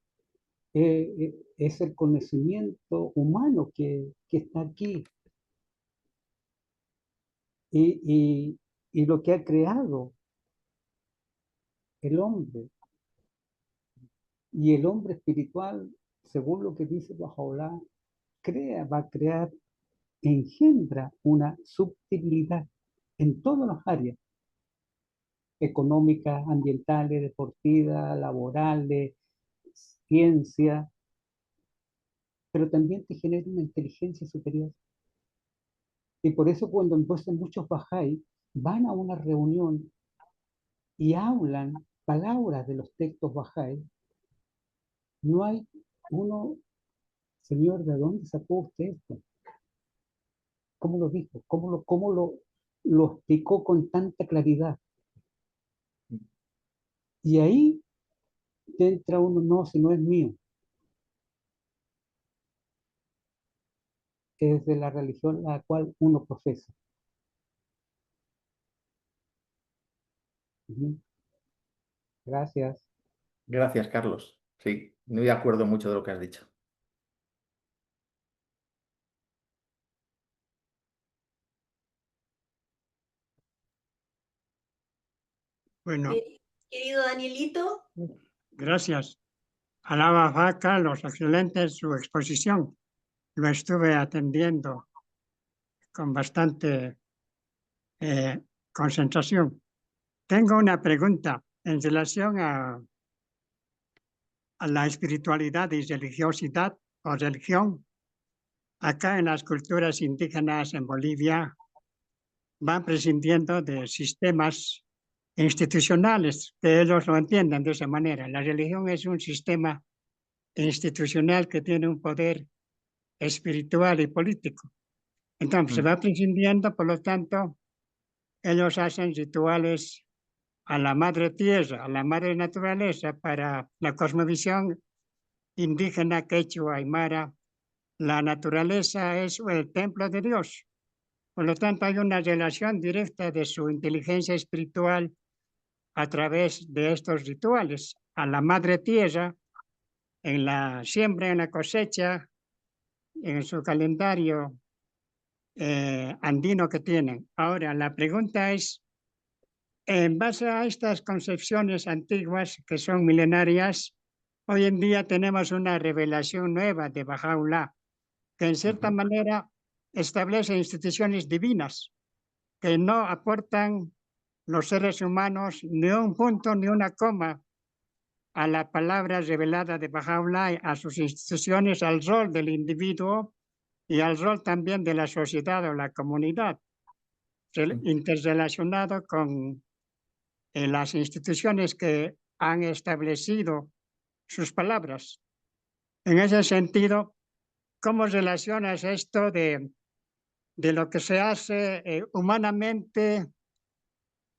es el conocimiento humano que está aquí, y, y lo que ha creado el hombre. Y el hombre espiritual, según lo que dice Baha'u'lláh, va a crear, engendra una subtilidad en todas las áreas, económicas, ambientales, deportivas, laborales, ciencia, pero también te genera una inteligencia superior. Y por eso cuando entonces muchos Bahá'í van a una reunión y hablan palabras de los textos Bahá'í, no hay uno, señor, ¿de dónde sacó usted esto? ¿Cómo lo dijo? ¿Cómo lo explicó con tanta claridad? Y ahí te entra uno, no, si no es mío, es de la religión a la cual uno profesa. Ujú. Gracias. Gracias, Carlos. Sí, no de acuerdo mucho de lo que has dicho. Bueno, Querido Danielito, gracias. Alaba a Carlos, excelente su exposición. Lo estuve atendiendo con bastante concentración. Tengo una pregunta en relación a la espiritualidad y religiosidad o religión. Acá en las culturas indígenas en Bolivia van prescindiendo de sistemas institucionales, que ellos lo entienden de esa manera. La religión es un sistema institucional que tiene un poder espiritual y político. Entonces se va prescindiendo, por lo tanto, ellos hacen rituales a la madre tierra, a la madre naturaleza para la cosmovisión indígena, quechua, aymara, la naturaleza es el templo de Dios. Por lo tanto, hay una relación directa de su inteligencia espiritual a través de estos rituales a la madre tierra, en la siembra, en la cosecha, en su calendario andino que tienen. Ahora, la pregunta es, en base a estas concepciones antiguas que son milenarias, hoy en día tenemos una revelación nueva de Bahá'u'lláh, que en cierta manera establece instituciones divinas que no aportan los seres humanos ni un punto ni una coma a la palabra revelada de Bahá'u'lláh, a sus instituciones, al rol del individuo y al rol también de la sociedad o la comunidad, interrelacionado con las instituciones que han establecido sus palabras. En ese sentido, ¿cómo relacionas esto de lo que se hace humanamente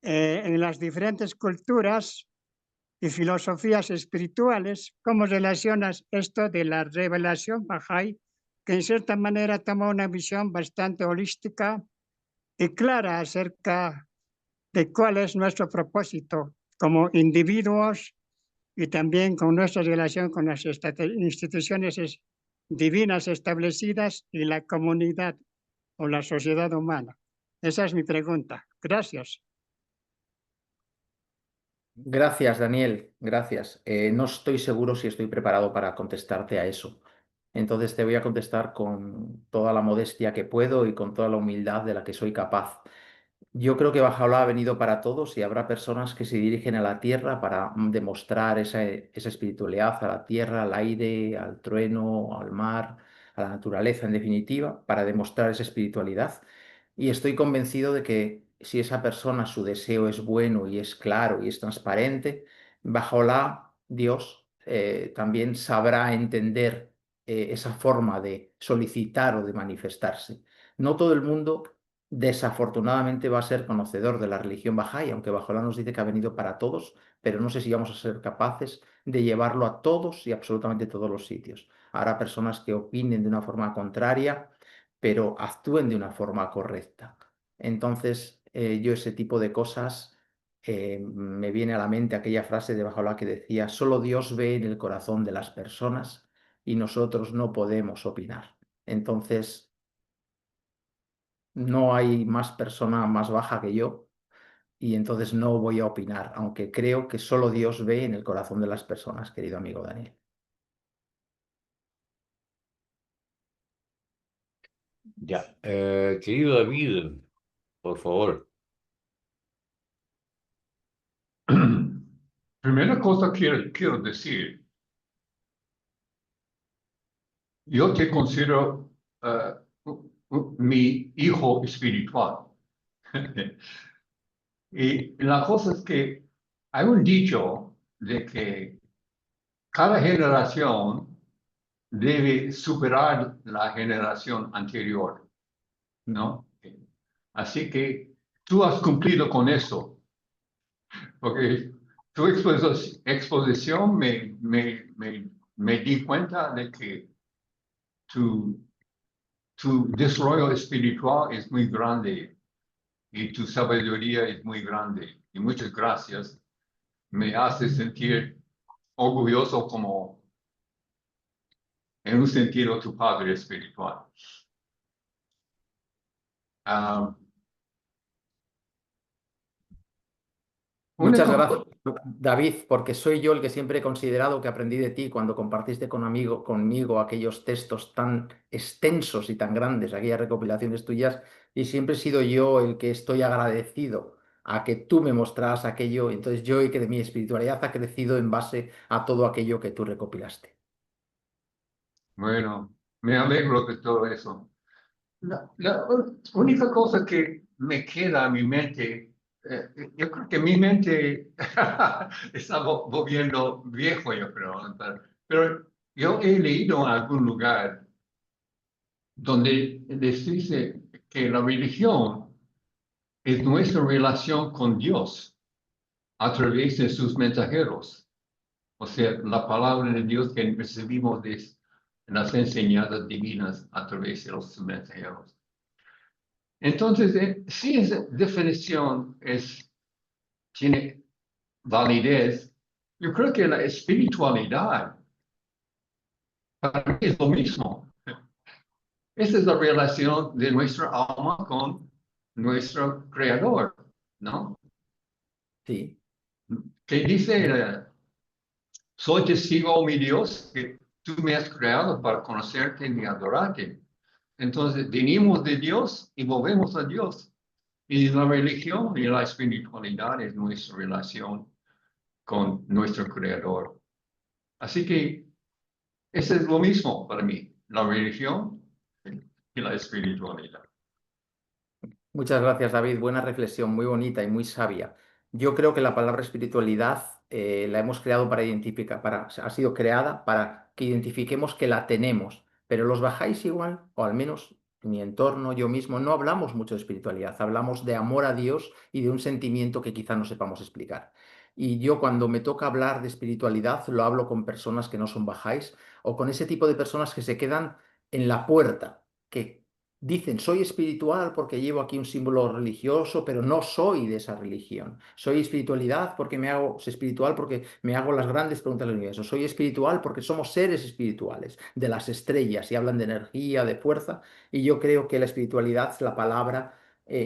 en las diferentes culturas y filosofías espirituales? ¿Cómo relacionas esto de la revelación Bahá'í, que en cierta manera toma una visión bastante holística y clara acerca de cuál es nuestro propósito como individuos y también con nuestra relación con las instituciones divinas establecidas y la comunidad o la sociedad humana? Esa es mi pregunta. Gracias. Gracias, Daniel, gracias. No estoy seguro si estoy preparado para contestarte a eso. Entonces te voy a contestar con toda la modestia que puedo y con toda la humildad de la que soy capaz. Yo creo que Bajaola ha venido para todos y habrá personas que se dirigen a la tierra para demostrar esa espiritualidad, a la tierra, al aire, al trueno, al mar, a la naturaleza, en definitiva, para demostrar esa espiritualidad. Y estoy convencido de que si esa persona, su deseo es bueno y es claro y es transparente, Bajaola, Dios, también sabrá entender esa forma de solicitar o de manifestarse. No todo el mundo desafortunadamente va a ser conocedor de la religión Bahá'í, aunque Bahá'u'lláh nos dice que ha venido para todos, pero no sé si vamos a ser capaces de llevarlo a todos y absolutamente todos los sitios. Habrá personas que opinen de una forma contraria, pero actúen de una forma correcta. Entonces, yo ese tipo de cosas, me viene a la mente aquella frase de Bahá'u'lláh que decía, solo Dios ve en el corazón de las personas y nosotros no podemos opinar. Entonces, no hay más persona más baja que yo y entonces no voy a opinar, aunque creo que solo Dios ve en el corazón de las personas, querido amigo Daniel. Ya, querido David, por favor. Primera cosa que quiero decir, yo te considero mi hijo espiritual. Y la cosa es que hay un dicho de que cada generación debe superar la generación anterior, ¿no? Así que tú has cumplido con eso, porque tu exposición me di cuenta de que tu desarrollo espiritual es muy grande y tu sabiduría es muy grande. Y muchas gracias. Me hace sentir orgulloso como, en un sentido, tu padre espiritual. Muchas gracias, David, porque soy yo el que siempre he considerado que aprendí de ti cuando compartiste conmigo aquellos textos tan extensos y tan grandes, aquellas recopilaciones tuyas, y siempre he sido yo el que estoy agradecido a que tú me mostraras aquello. Entonces yo y que de mi espiritualidad ha crecido en base a todo aquello que tú recopilaste. Bueno, me alegro de todo eso. La única cosa que me queda a mi mente, yo creo que mi mente está volviendo viejo, yo creo, pero yo he leído en algún lugar donde les dice que la religión es nuestra relación con Dios a través de sus mensajeros. O sea, la palabra de Dios que recibimos de las enseñanzas divinas a través de los mensajeros. Entonces, si esa definición tiene validez, yo creo que la espiritualidad para mí es lo mismo. Esta es la relación de nuestra alma con nuestro creador, ¿no? Sí, Que dice, soy testigo, mi Dios, que tú me has creado para conocerte y adorarte. Entonces, venimos de Dios y volvemos a Dios. Y la religión y la espiritualidad es nuestra relación con nuestro creador. Así que eso es lo mismo para mí, la religión y la espiritualidad. muchas gracias, David. Buena reflexión, muy bonita y muy sabia. Yo creo que la palabra espiritualidad la hemos creado para identificar, ha sido creada para que identifiquemos que la tenemos, pero los bajáis igual, o al menos en mi entorno, yo mismo, no hablamos mucho de espiritualidad, hablamos de amor a Dios y de un sentimiento que quizá no sepamos explicar. Y yo cuando me toca hablar de espiritualidad, lo hablo con personas que no son bajáis o con ese tipo de personas que se quedan en la puerta, que dicen, soy espiritual porque llevo aquí un símbolo religioso, pero no soy de esa religión. Soy espiritualidad porque soy espiritual porque me hago las grandes preguntas del universo. Soy espiritual porque somos seres espirituales, de las estrellas, y hablan de energía, de fuerza. Y yo creo que la espiritualidad, la palabra,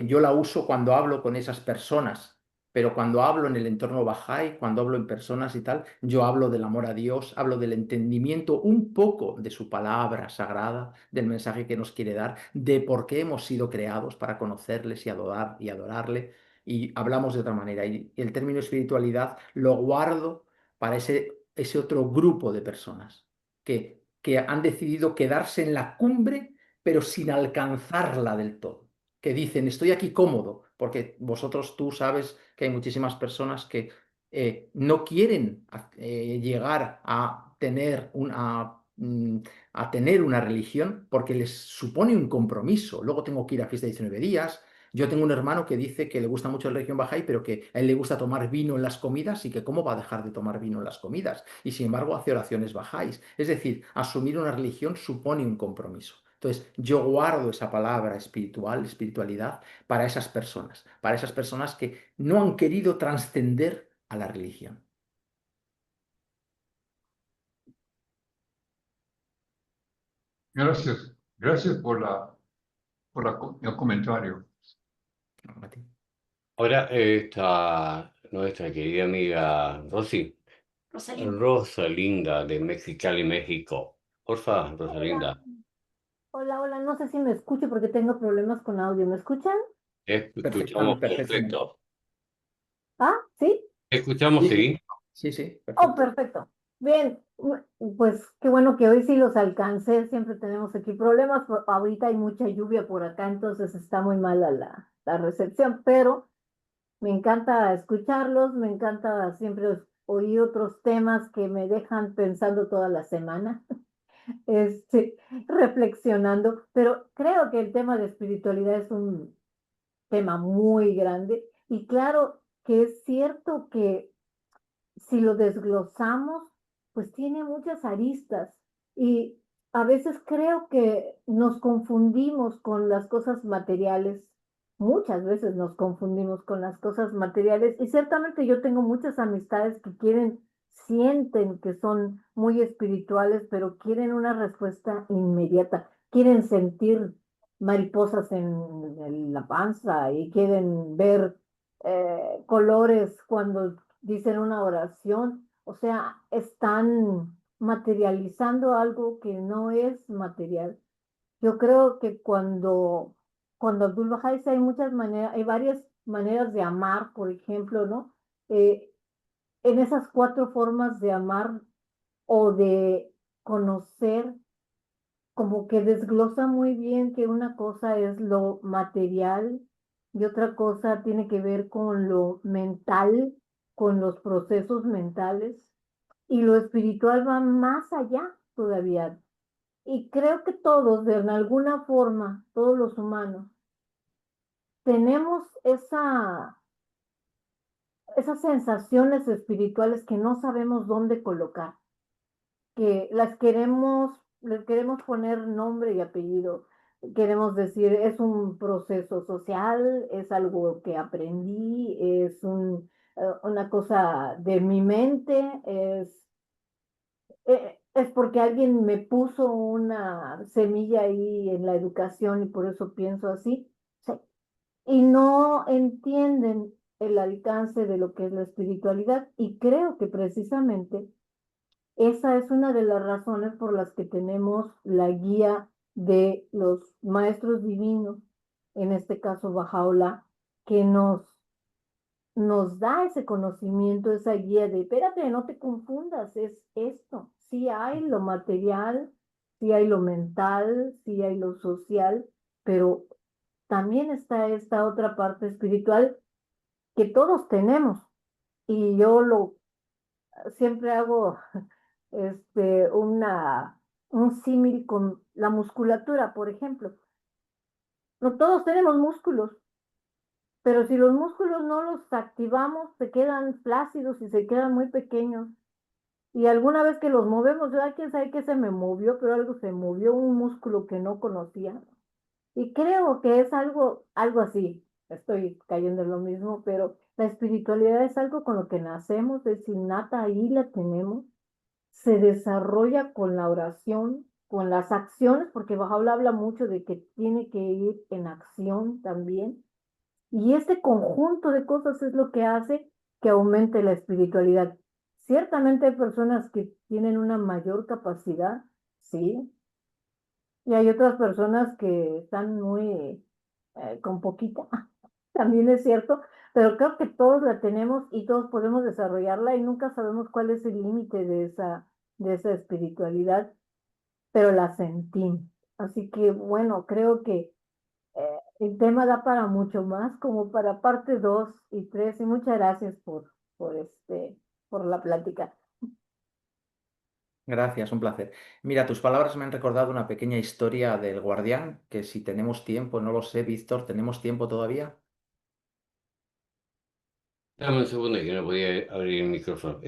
yo la uso cuando hablo con esas personas. Pero cuando hablo en el entorno Bahá'í, cuando hablo en personas y tal, yo hablo del amor a Dios, hablo del entendimiento un poco de su palabra sagrada, del mensaje que nos quiere dar, de por qué hemos sido creados para conocerles y adorarle. Y hablamos de otra manera. Y el término espiritualidad lo guardo para ese otro grupo de personas que han decidido quedarse en la cumbre, pero sin alcanzarla del todo, que dicen, estoy aquí cómodo, porque tú sabes que hay muchísimas personas que no quieren llegar a tener a tener una religión porque les supone un compromiso. Luego tengo que ir a fiesta de 19 días. Yo tengo un hermano que dice que le gusta mucho la religión Bahá'í, pero que a él le gusta tomar vino en las comidas y que cómo va a dejar de tomar vino en las comidas. Y sin embargo hace oraciones Bahá'ís. Es decir, asumir una religión supone un compromiso. Entonces, yo guardo esa palabra espiritualidad, para esas personas que no han querido trascender a la religión. Gracias. Gracias por el comentario. A ti. Ahora está nuestra querida amiga Rosalinda. Rosalinda de Mexicali, México. Porfa, Hola, Rosalinda, hola, no sé si me escucho porque tengo problemas con audio. ¿Me escuchan? te escuchamos Perfectamente, perfectamente. perfecto. Ah, ¿sí? Te escuchamos, Sí, sí, sí. sí, sí, Oh, perfecto. perfecto. Bien, pues qué bueno que hoy sí los alcancé. Siempre tenemos aquí problemas. Ahorita hay mucha lluvia por acá, entonces está muy mala la recepción, pero me encanta escucharlos, me encanta siempre oír otros temas que me dejan pensando toda la semana. este, reflexionando, pero creo que el tema de espiritualidad es un tema muy grande y claro que es cierto que si lo desglosamos, pues tiene muchas aristas y a veces creo que nos confundimos con las cosas materiales. Muchas veces nos confundimos con las cosas materiales y ciertamente yo tengo muchas amistades que sienten que son muy espirituales, pero quieren una respuesta inmediata. Quieren sentir mariposas en la panza y quieren ver colores cuando dicen una oración, o sea, están materializando algo que no es material. Yo creo que cuando Abdul Baha dice hay muchas maneras, hay varias maneras de amar, por ejemplo, ¿no? Eh, en esas cuatro formas de amar o de conocer, como que desglosa muy bien que una cosa es lo material y otra cosa tiene que ver con lo mental, con los procesos mentales, y lo espiritual va más allá todavía. Y creo que todos, de alguna forma, todos los humanos, tenemos esas sensaciones espirituales que no sabemos dónde colocar, que les queremos poner nombre y apellido. Queremos decir, es un proceso social, es algo que aprendí, una cosa de mi mente, es porque alguien me puso una semilla ahí en la educación y por eso pienso así. Sí. Y no entienden el alcance de lo que es la espiritualidad. Y creo que precisamente esa es una de las razones por las que tenemos la guía de los maestros divinos, en este caso Bajaola, que nos da ese conocimiento, esa guía de, espérate, no te confundas, es esto. Sí hay lo material, sí hay lo mental, sí hay lo social, pero también está esta otra parte espiritual que todos tenemos. Y yo siempre hago un símil con la musculatura, por ejemplo. No todos tenemos músculos, pero si los músculos no los activamos, se quedan flácidos y se quedan muy pequeños. Y alguna vez que los movemos, yo, quién sabe qué se me movió, pero algo se movió, un músculo que no conocía. Y creo que es algo así. Estoy cayendo en lo mismo, pero la espiritualidad es algo con lo que nacemos, es innata, ahí la tenemos. Se desarrolla con la oración, con las acciones, porque Bahá'u'lláh habla mucho de que tiene que ir en acción también. Y este conjunto de cosas es lo que hace que aumente la espiritualidad. Ciertamente hay personas que tienen una mayor capacidad, sí, y hay otras personas que están muy con poquita, también es cierto, pero creo que todos la tenemos y todos podemos desarrollarla y nunca sabemos cuál es el límite de esa espiritualidad, pero la sentimos. Así que bueno, creo que el tema da para mucho más, como para parte 2 y 3 y muchas gracias por la plática. Gracias, un placer. Mira, tus palabras me han recordado una pequeña historia del guardián, que si tenemos tiempo, no lo sé, Víctor, ¿tenemos tiempo todavía? Dame un segundo que no podía abrir el micrófono.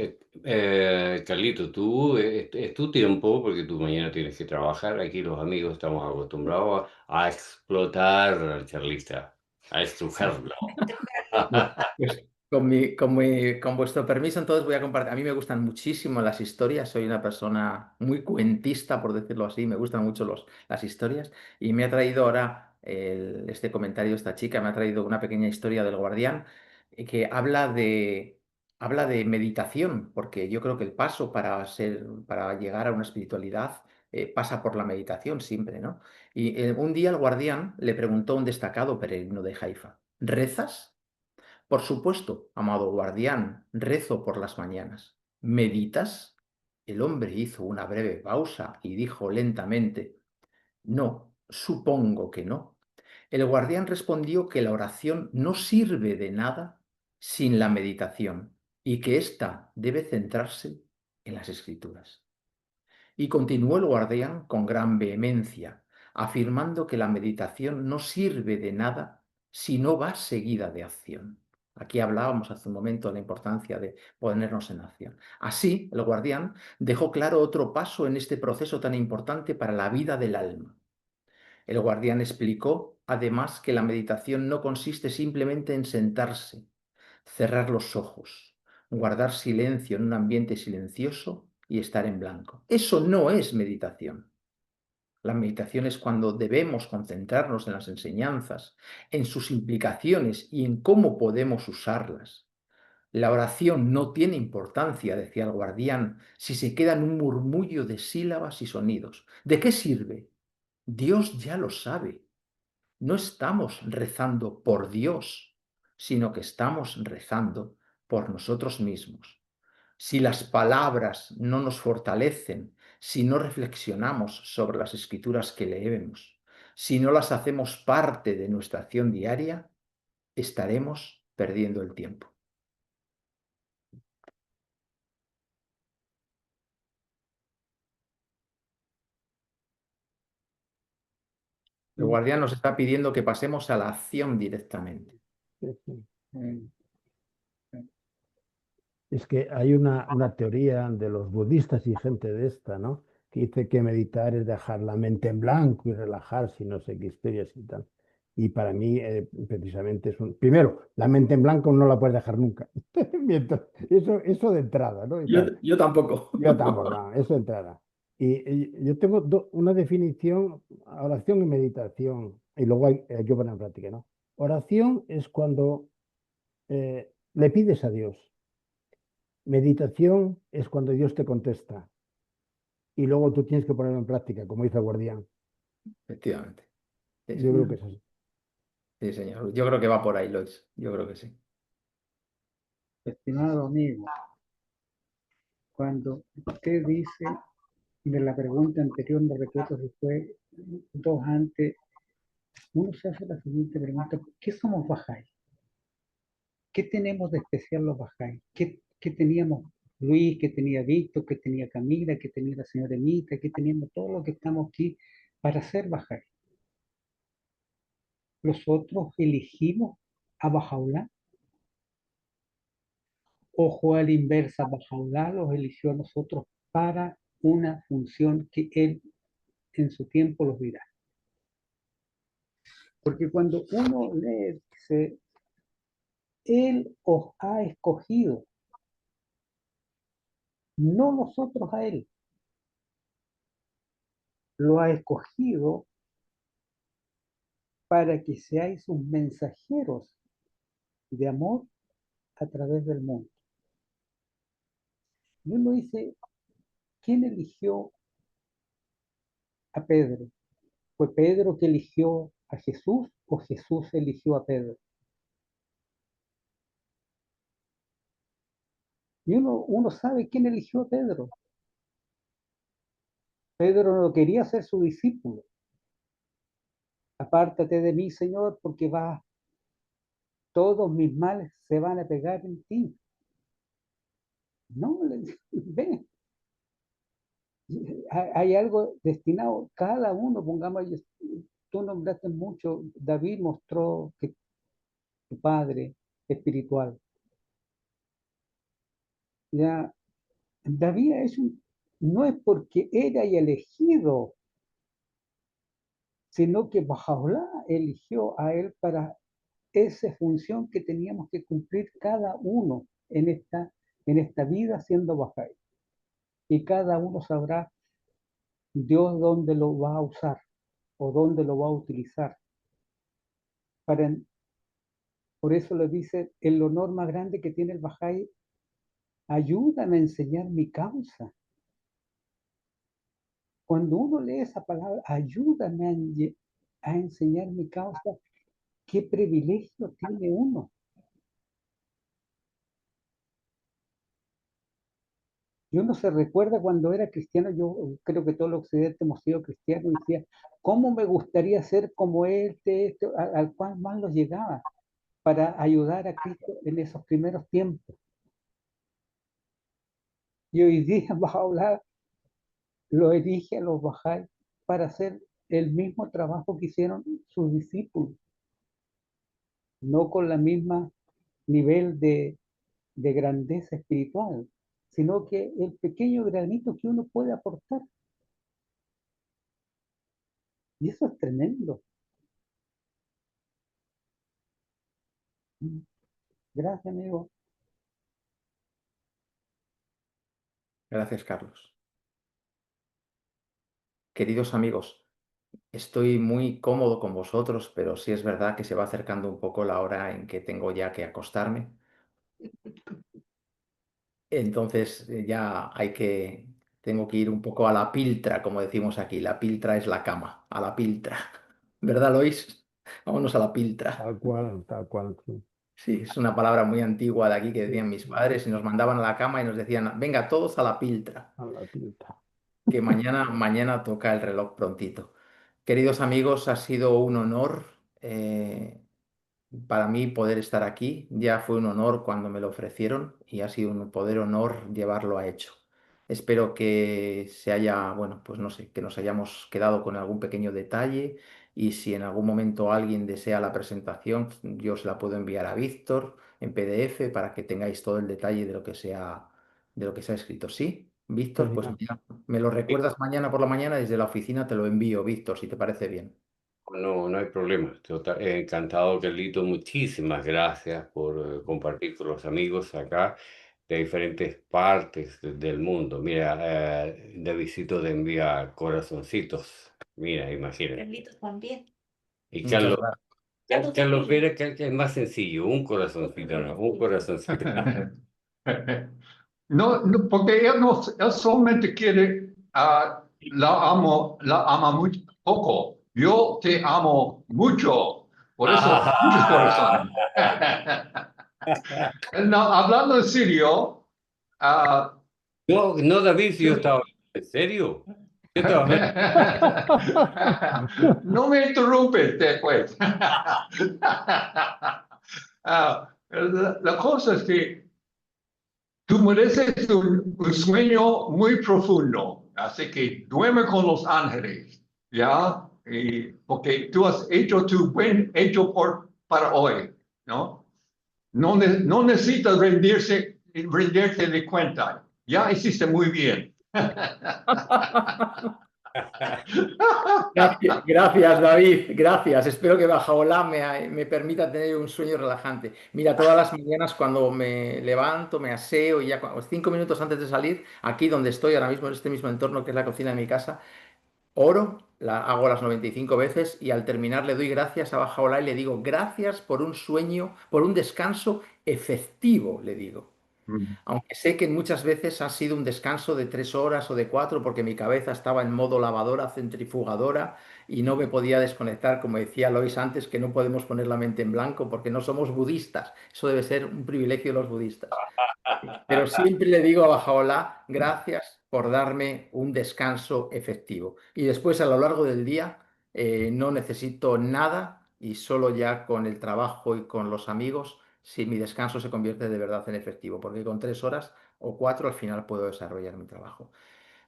Carlito, es tu tiempo porque tú mañana tienes que trabajar. Aquí los amigos estamos acostumbrados a explotar al charlista, a estrujarlo. Pues con vuestro permiso, entonces voy a compartir. A mí me gustan muchísimo las historias, soy una persona muy cuentista, por decirlo así, me gustan mucho las historias y me ha traído ahora este comentario, esta chica, me ha traído una pequeña historia del guardián que habla de meditación, porque yo creo que el paso para llegar a una espiritualidad pasa por la meditación siempre, ¿no? Y un día el guardián le preguntó a un destacado peregrino de Haifa, ¿rezas? Por supuesto, amado guardián, rezo por las mañanas. ¿Meditas? El hombre hizo una breve pausa y dijo lentamente, no, supongo que no. El guardián respondió que la oración no sirve de nada sin la meditación y que ésta debe centrarse en las escrituras. Y continuó el guardián con gran vehemencia, afirmando que la meditación no sirve de nada si no va seguida de acción. Aquí hablábamos hace un momento de la importancia de ponernos en acción. Así, el guardián dejó claro otro paso en este proceso tan importante para la vida del alma. El guardián explicó, además, que la meditación no consiste simplemente en sentarse, cerrar los ojos, guardar silencio en un ambiente silencioso y estar en blanco. Eso no es meditación. La meditación es cuando debemos concentrarnos en las enseñanzas, en sus implicaciones y en cómo podemos usarlas. La oración no tiene importancia, decía el guardián, si se queda en un murmullo de sílabas y sonidos. ¿De qué sirve? Dios ya lo sabe. No estamos rezando por Dios, sino que estamos rezando por nosotros mismos. Si las palabras no nos fortalecen, si no reflexionamos sobre las escrituras que leemos, si no las hacemos parte de nuestra acción diaria, estaremos perdiendo el tiempo. El guardián nos está pidiendo que pasemos a la acción directamente. Eh, Es que hay una teoría de los budistas y gente de esta, ¿no? Que dice que meditar es dejar la mente en blanco y relajarse y no sé qué historias y tal. Y para mí, precisamente, es un... Primero, la mente en blanco no la puedes dejar nunca. Eso de entrada, ¿no? Y tal. Yo tampoco. Yo tampoco, no, eso de entrada. Y yo tengo una definición, oración y meditación, y luego hay que poner en práctica, ¿no? Oración es cuando le pides a Dios. Meditación es cuando Dios te contesta y luego tú tienes que ponerlo en práctica, como dice el guardián. Efectivamente. Sí, Yo creo que señor. es así. Sí, señor. Yo creo que va por ahí, Lois. Yo creo que sí. Estimado amigo, cuando usted dice de la pregunta anterior, no recuerdo si fue dos antes, uno se hace la siguiente pregunta: ¿qué somos Bahá'í? ¿Qué tenemos de especial los Bahá'í? ¿Qué teníamos Luis, qué tenía Víctor, qué tenía Camila, qué tenía la señora Emita, qué teníamos todos los que estamos aquí para ser Bahá'í? ¿Nosotros elegimos a Bahá'u'lláh? Ojo, a la inversa, Bahá'u'lláh los eligió a nosotros para una función que él en su tiempo los dirá. Porque cuando uno lee, dice, él os ha escogido, no nosotros a él, lo ha escogido para que seáis sus mensajeros de amor a través del mundo. Y uno dice, ¿quién eligió a Pedro? ¿Fue Pedro que eligió a Jesús o Jesús eligió a Pedro? Y uno sabe quién eligió a Pedro. Pedro no quería ser su discípulo. Apártate de mí, Señor, porque todos mis males se van a pegar en ti. No, ven, hay algo destinado, cada uno, pongamos, tú nombraste mucho, David mostró que tu padre espiritual. Ya, David no es porque él haya elegido, sino que Bahá'u'lláh eligió a él para esa función que teníamos que cumplir cada uno en esta vida siendo Bahá'í. Y cada uno sabrá Dios dónde lo va a usar o dónde lo va a utilizar. Por eso le dice, el honor más grande que tiene el Bahá'í: ayúdame a enseñar mi causa. Cuando uno lee esa palabra, ayúdame a enseñar mi causa, qué privilegio tiene uno. Y uno se recuerda cuando era cristiano, yo creo que todo el occidente hemos sido cristianos, y decía, ¿cómo me gustaría ser como al cual más los llegaba para ayudar a Cristo en esos primeros tiempos? Y hoy día Bahá'u'lláh lo elige a los Bahá'í para hacer el mismo trabajo que hicieron sus discípulos, no con la misma nivel de grandeza espiritual, sino que el pequeño granito que uno puede aportar. Y eso es tremendo. Gracias, amigo. Gracias, Carlos. Queridos amigos, estoy muy cómodo con vosotros, pero sí es verdad que se va acercando un poco la hora en que tengo ya que acostarme. Entonces tengo que ir un poco a la piltra, como decimos aquí. La piltra es la cama, a la piltra. ¿Verdad, Lois? Vámonos a la piltra. Tal cual, sí. Sí, es una palabra muy antigua de aquí que decían mis padres y nos mandaban a la cama y nos decían, venga, todos a la piltra, A la pinta. que mañana toca el reloj prontito. Queridos amigos, ha sido un honor para mí poder estar aquí. Ya fue un honor cuando me lo ofrecieron y ha sido un poder honor llevarlo a hecho. Espero que se haya, bueno, pues no sé, que nos hayamos quedado con algún pequeño detalle y si en algún momento alguien desea la presentación, yo se la puedo enviar a Víctor en PDF para que tengáis todo el detalle de lo que se ha escrito. ¿Sí? Víctor, pues Genial. mira, me lo recuerdas mañana por la mañana desde la oficina, te lo envío, Víctor, si te parece bien. No, no hay problema. Encantado, Carlito. Muchísimas gracias por compartir con los amigos acá de diferentes partes del mundo. Mira, Davidcito te envía corazoncitos. Mira, imagínate. Carlitos también. Y Muchas Carlos, gracias. Carlos Vera, que es más sencillo, un corazoncito, no, un corazoncito. No, no, porque él solamente quiere, la ama muy poco. Yo te amo mucho. Por eso, muchos corazones. No, hablando en serio, ah, No, no, David, si yo estaba en serio. Yo estaba hablando. no me interrumpes después. La cosa es que tú mereces un sueño muy profundo, así que duerme con los ángeles, ¿ya? Porque tú has hecho tu buen hecho para hoy, ¿no? No necesitas rendirte de cuenta. Ya hiciste muy bien. Gracias, David, gracias. Espero que Bajaola me permita tener un sueño relajante. Mira, todas las mañanas cuando me levanto, me aseo y ya 5 minutos antes de salir, aquí donde estoy ahora mismo, en este mismo entorno que es la cocina de mi casa, oro, la hago las 95 veces y al terminar le doy gracias a Bajaola y le digo gracias por un sueño, por un descanso efectivo, le digo. Aunque sé que muchas veces ha sido un descanso de 3 horas o de 4 porque mi cabeza estaba en modo lavadora, centrifugadora y no me podía desconectar, como decía Lois antes, que no podemos poner la mente en blanco porque no somos budistas. Eso debe ser un privilegio de los budistas. Pero siempre le digo a Bajaola, gracias por darme un descanso efectivo. Y después a lo largo del día no necesito nada y solo ya con el trabajo y con los amigos, si mi descanso se convierte de verdad en efectivo, porque con 3 horas o 4 al final puedo desarrollar mi trabajo.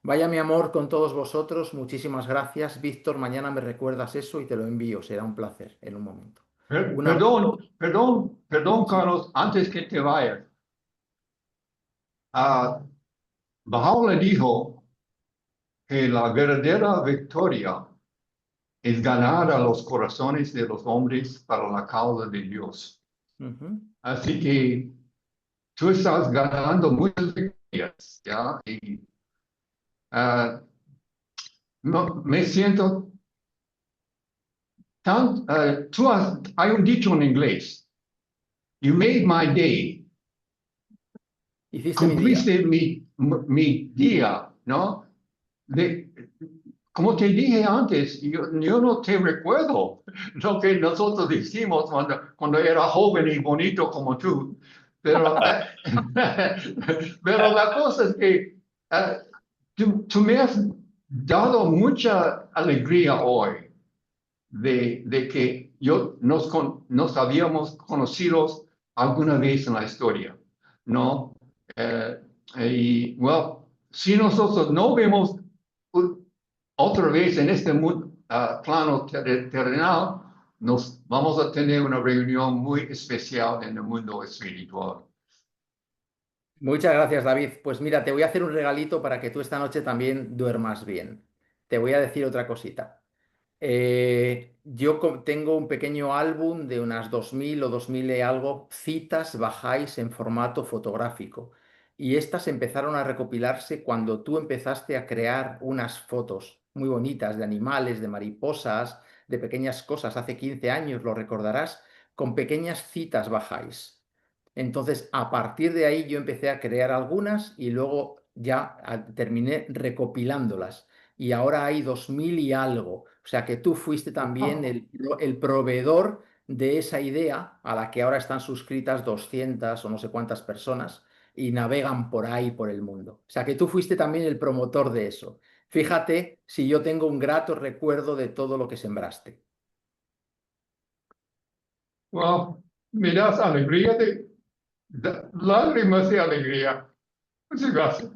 Vaya mi amor con todos vosotros, muchísimas gracias. Víctor, mañana me recuerdas eso y te lo envío, será un placer en un momento. Un abrazo. Perdón, Sí. Carlos, antes que te vayas. Bahá'u'lláh dijo que la verdadera victoria es ganar a los corazones de los hombres para la causa de Dios. Ujú. Así que tú estás ganando muchas victorias, ¿ya? Y me siento tan... hay un dicho en inglés, you made my day, Hiciste mi día. cumpliste mi día, ¿no? Como te dije antes, yo no te recuerdo lo que nosotros hicimos cuando era joven y bonito como tú, pero, pero la cosa es que tú me has dado mucha alegría hoy de que nos habíamos conocido alguna vez en la historia, ¿no? Y, bueno, si nosotros no vemos otra vez en este plano terrenal, nos vamos a tener una reunión muy especial en el mundo espiritual. Muchas gracias, David. Pues mira, te voy a hacer un regalito para que tú esta noche también duermas bien. Te voy a decir otra cosita. Yo tengo un pequeño álbum de unas 2000 o 2000 y algo citas bajáis en formato fotográfico. Y estas empezaron a recopilarse cuando tú empezaste a crear unas fotos muy bonitas de animales, de mariposas, de pequeñas cosas. Hace 15 años, lo recordarás, con pequeñas citas bajáis. Entonces, a partir de ahí yo empecé a crear algunas y luego ya terminé recopilándolas. Y ahora hay 2000 y algo. O sea que tú fuiste también el proveedor de esa idea a la que ahora están suscritas 200 o no sé cuántas personas y navegan por ahí, por el mundo. O sea que tú fuiste también el promotor de eso. Fíjate si yo tengo un grato recuerdo de todo lo que sembraste. Well, me das alegría lágrimas de alegría. Muchas gracias.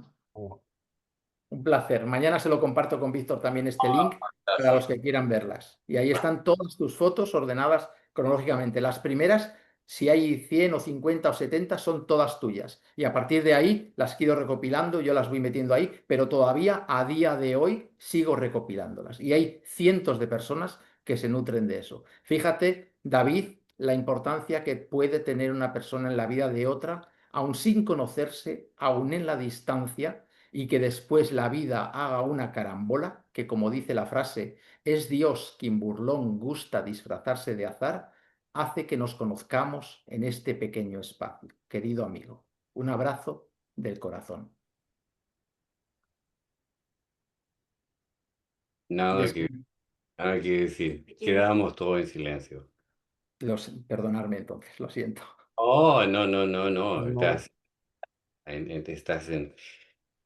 Un placer. Mañana se lo comparto con Víctor también este link para los que quieran verlas. Y ahí están todas tus fotos ordenadas cronológicamente. Las primeras, si hay 100 o 50 o 70, son todas tuyas. Y a partir de ahí las quiero recopilando, yo las voy metiendo ahí, pero todavía a día de hoy sigo recopilándolas. Y hay cientos de personas que se nutren de eso. Fíjate, David, la importancia que puede tener una persona en la vida de otra, aun sin conocerse, aun en la distancia, y que después la vida haga una carambola, que como dice la frase, es Dios quien burlón gusta disfrazarse de azar, hace que nos conozcamos en este pequeño espacio. Querido amigo, un abrazo del corazón. Nada Des- que, nada que decir. Quedamos todos en silencio. Perdonarme entonces, lo siento. Oh, no, no, no, no. No, Estás en,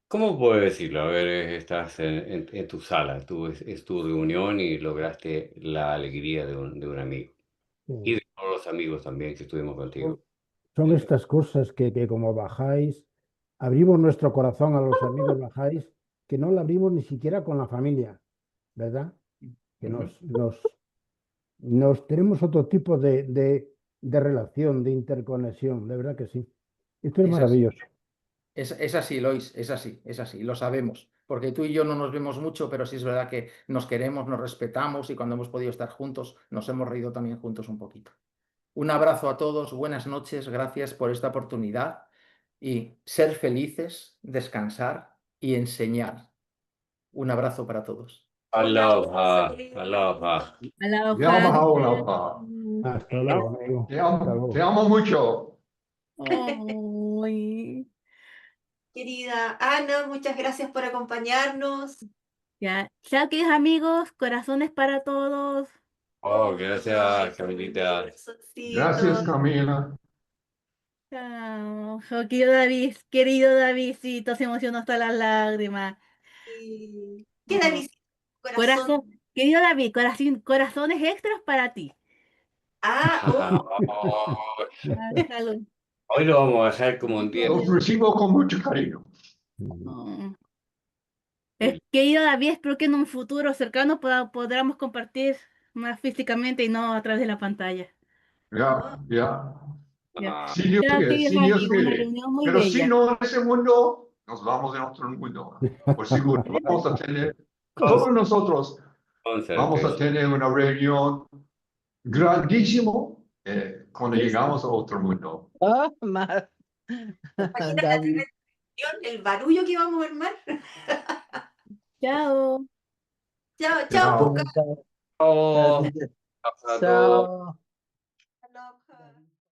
¿cómo puedo decirlo? A ver, estás en tu sala, es tu reunión y lograste la alegría de un amigo. Y sí. de todos los amigos también que estuvimos contigo. Son estas cosas que como bajáis, abrimos nuestro corazón a los amigos bajáis, que no lo abrimos ni siquiera con la familia, ¿verdad? Que Ujú. nos tenemos otro tipo de relación, de interconexión, de verdad que sí. Esto es Es así. maravilloso. Es así, Lois, es así, lo sabemos, porque tú y yo no nos vemos mucho, pero sí es verdad que nos queremos, nos respetamos y cuando hemos podido estar juntos nos hemos reído también juntos un poquito. Un abrazo a todos, buenas noches, gracias por esta oportunidad y ser felices, descansar y enseñar. Un abrazo para todos. Aloha, aloha. Llama Aloha. a Aloha. Hasta luego, amigo. Hasta Te luego. amo mucho. Ay, Querida Ana, muchas gracias por acompañarnos. ya. Chao, queridos amigos, corazones para todos. Oh, gracias, Camilita. Gracias, Corazoncitos. Camila. Chao. Oh, querido Davidcito, se emocionó hasta las lágrimas. Y queda Oh, visita, corazón. Querido David, corazones extras para ti. Ah, Oh, Ah, salud. hoy lo vamos a dejar como un día. Los recibo con mucho cariño. Oh. Querido David, espero que en un futuro cercano podamos compartir más físicamente y no a través de la pantalla. Ya, ya. Ya. Ah, Chao, queridos Si Dios amigos, una quiere. reunión muy Pero si bella. no en ese mundo, nos vamos en otro mundo. Por seguro. Vamos a tener, con, todos nosotros con vamos a certeza. tener una reunión grandísimo cuando llegamos a otro mundo. Ah, más. imagínate la David. televisión, el barullo que vamos a armar. Chao. Chao, chao, Puca. Chao. Oh, Chao. a todos. Chao.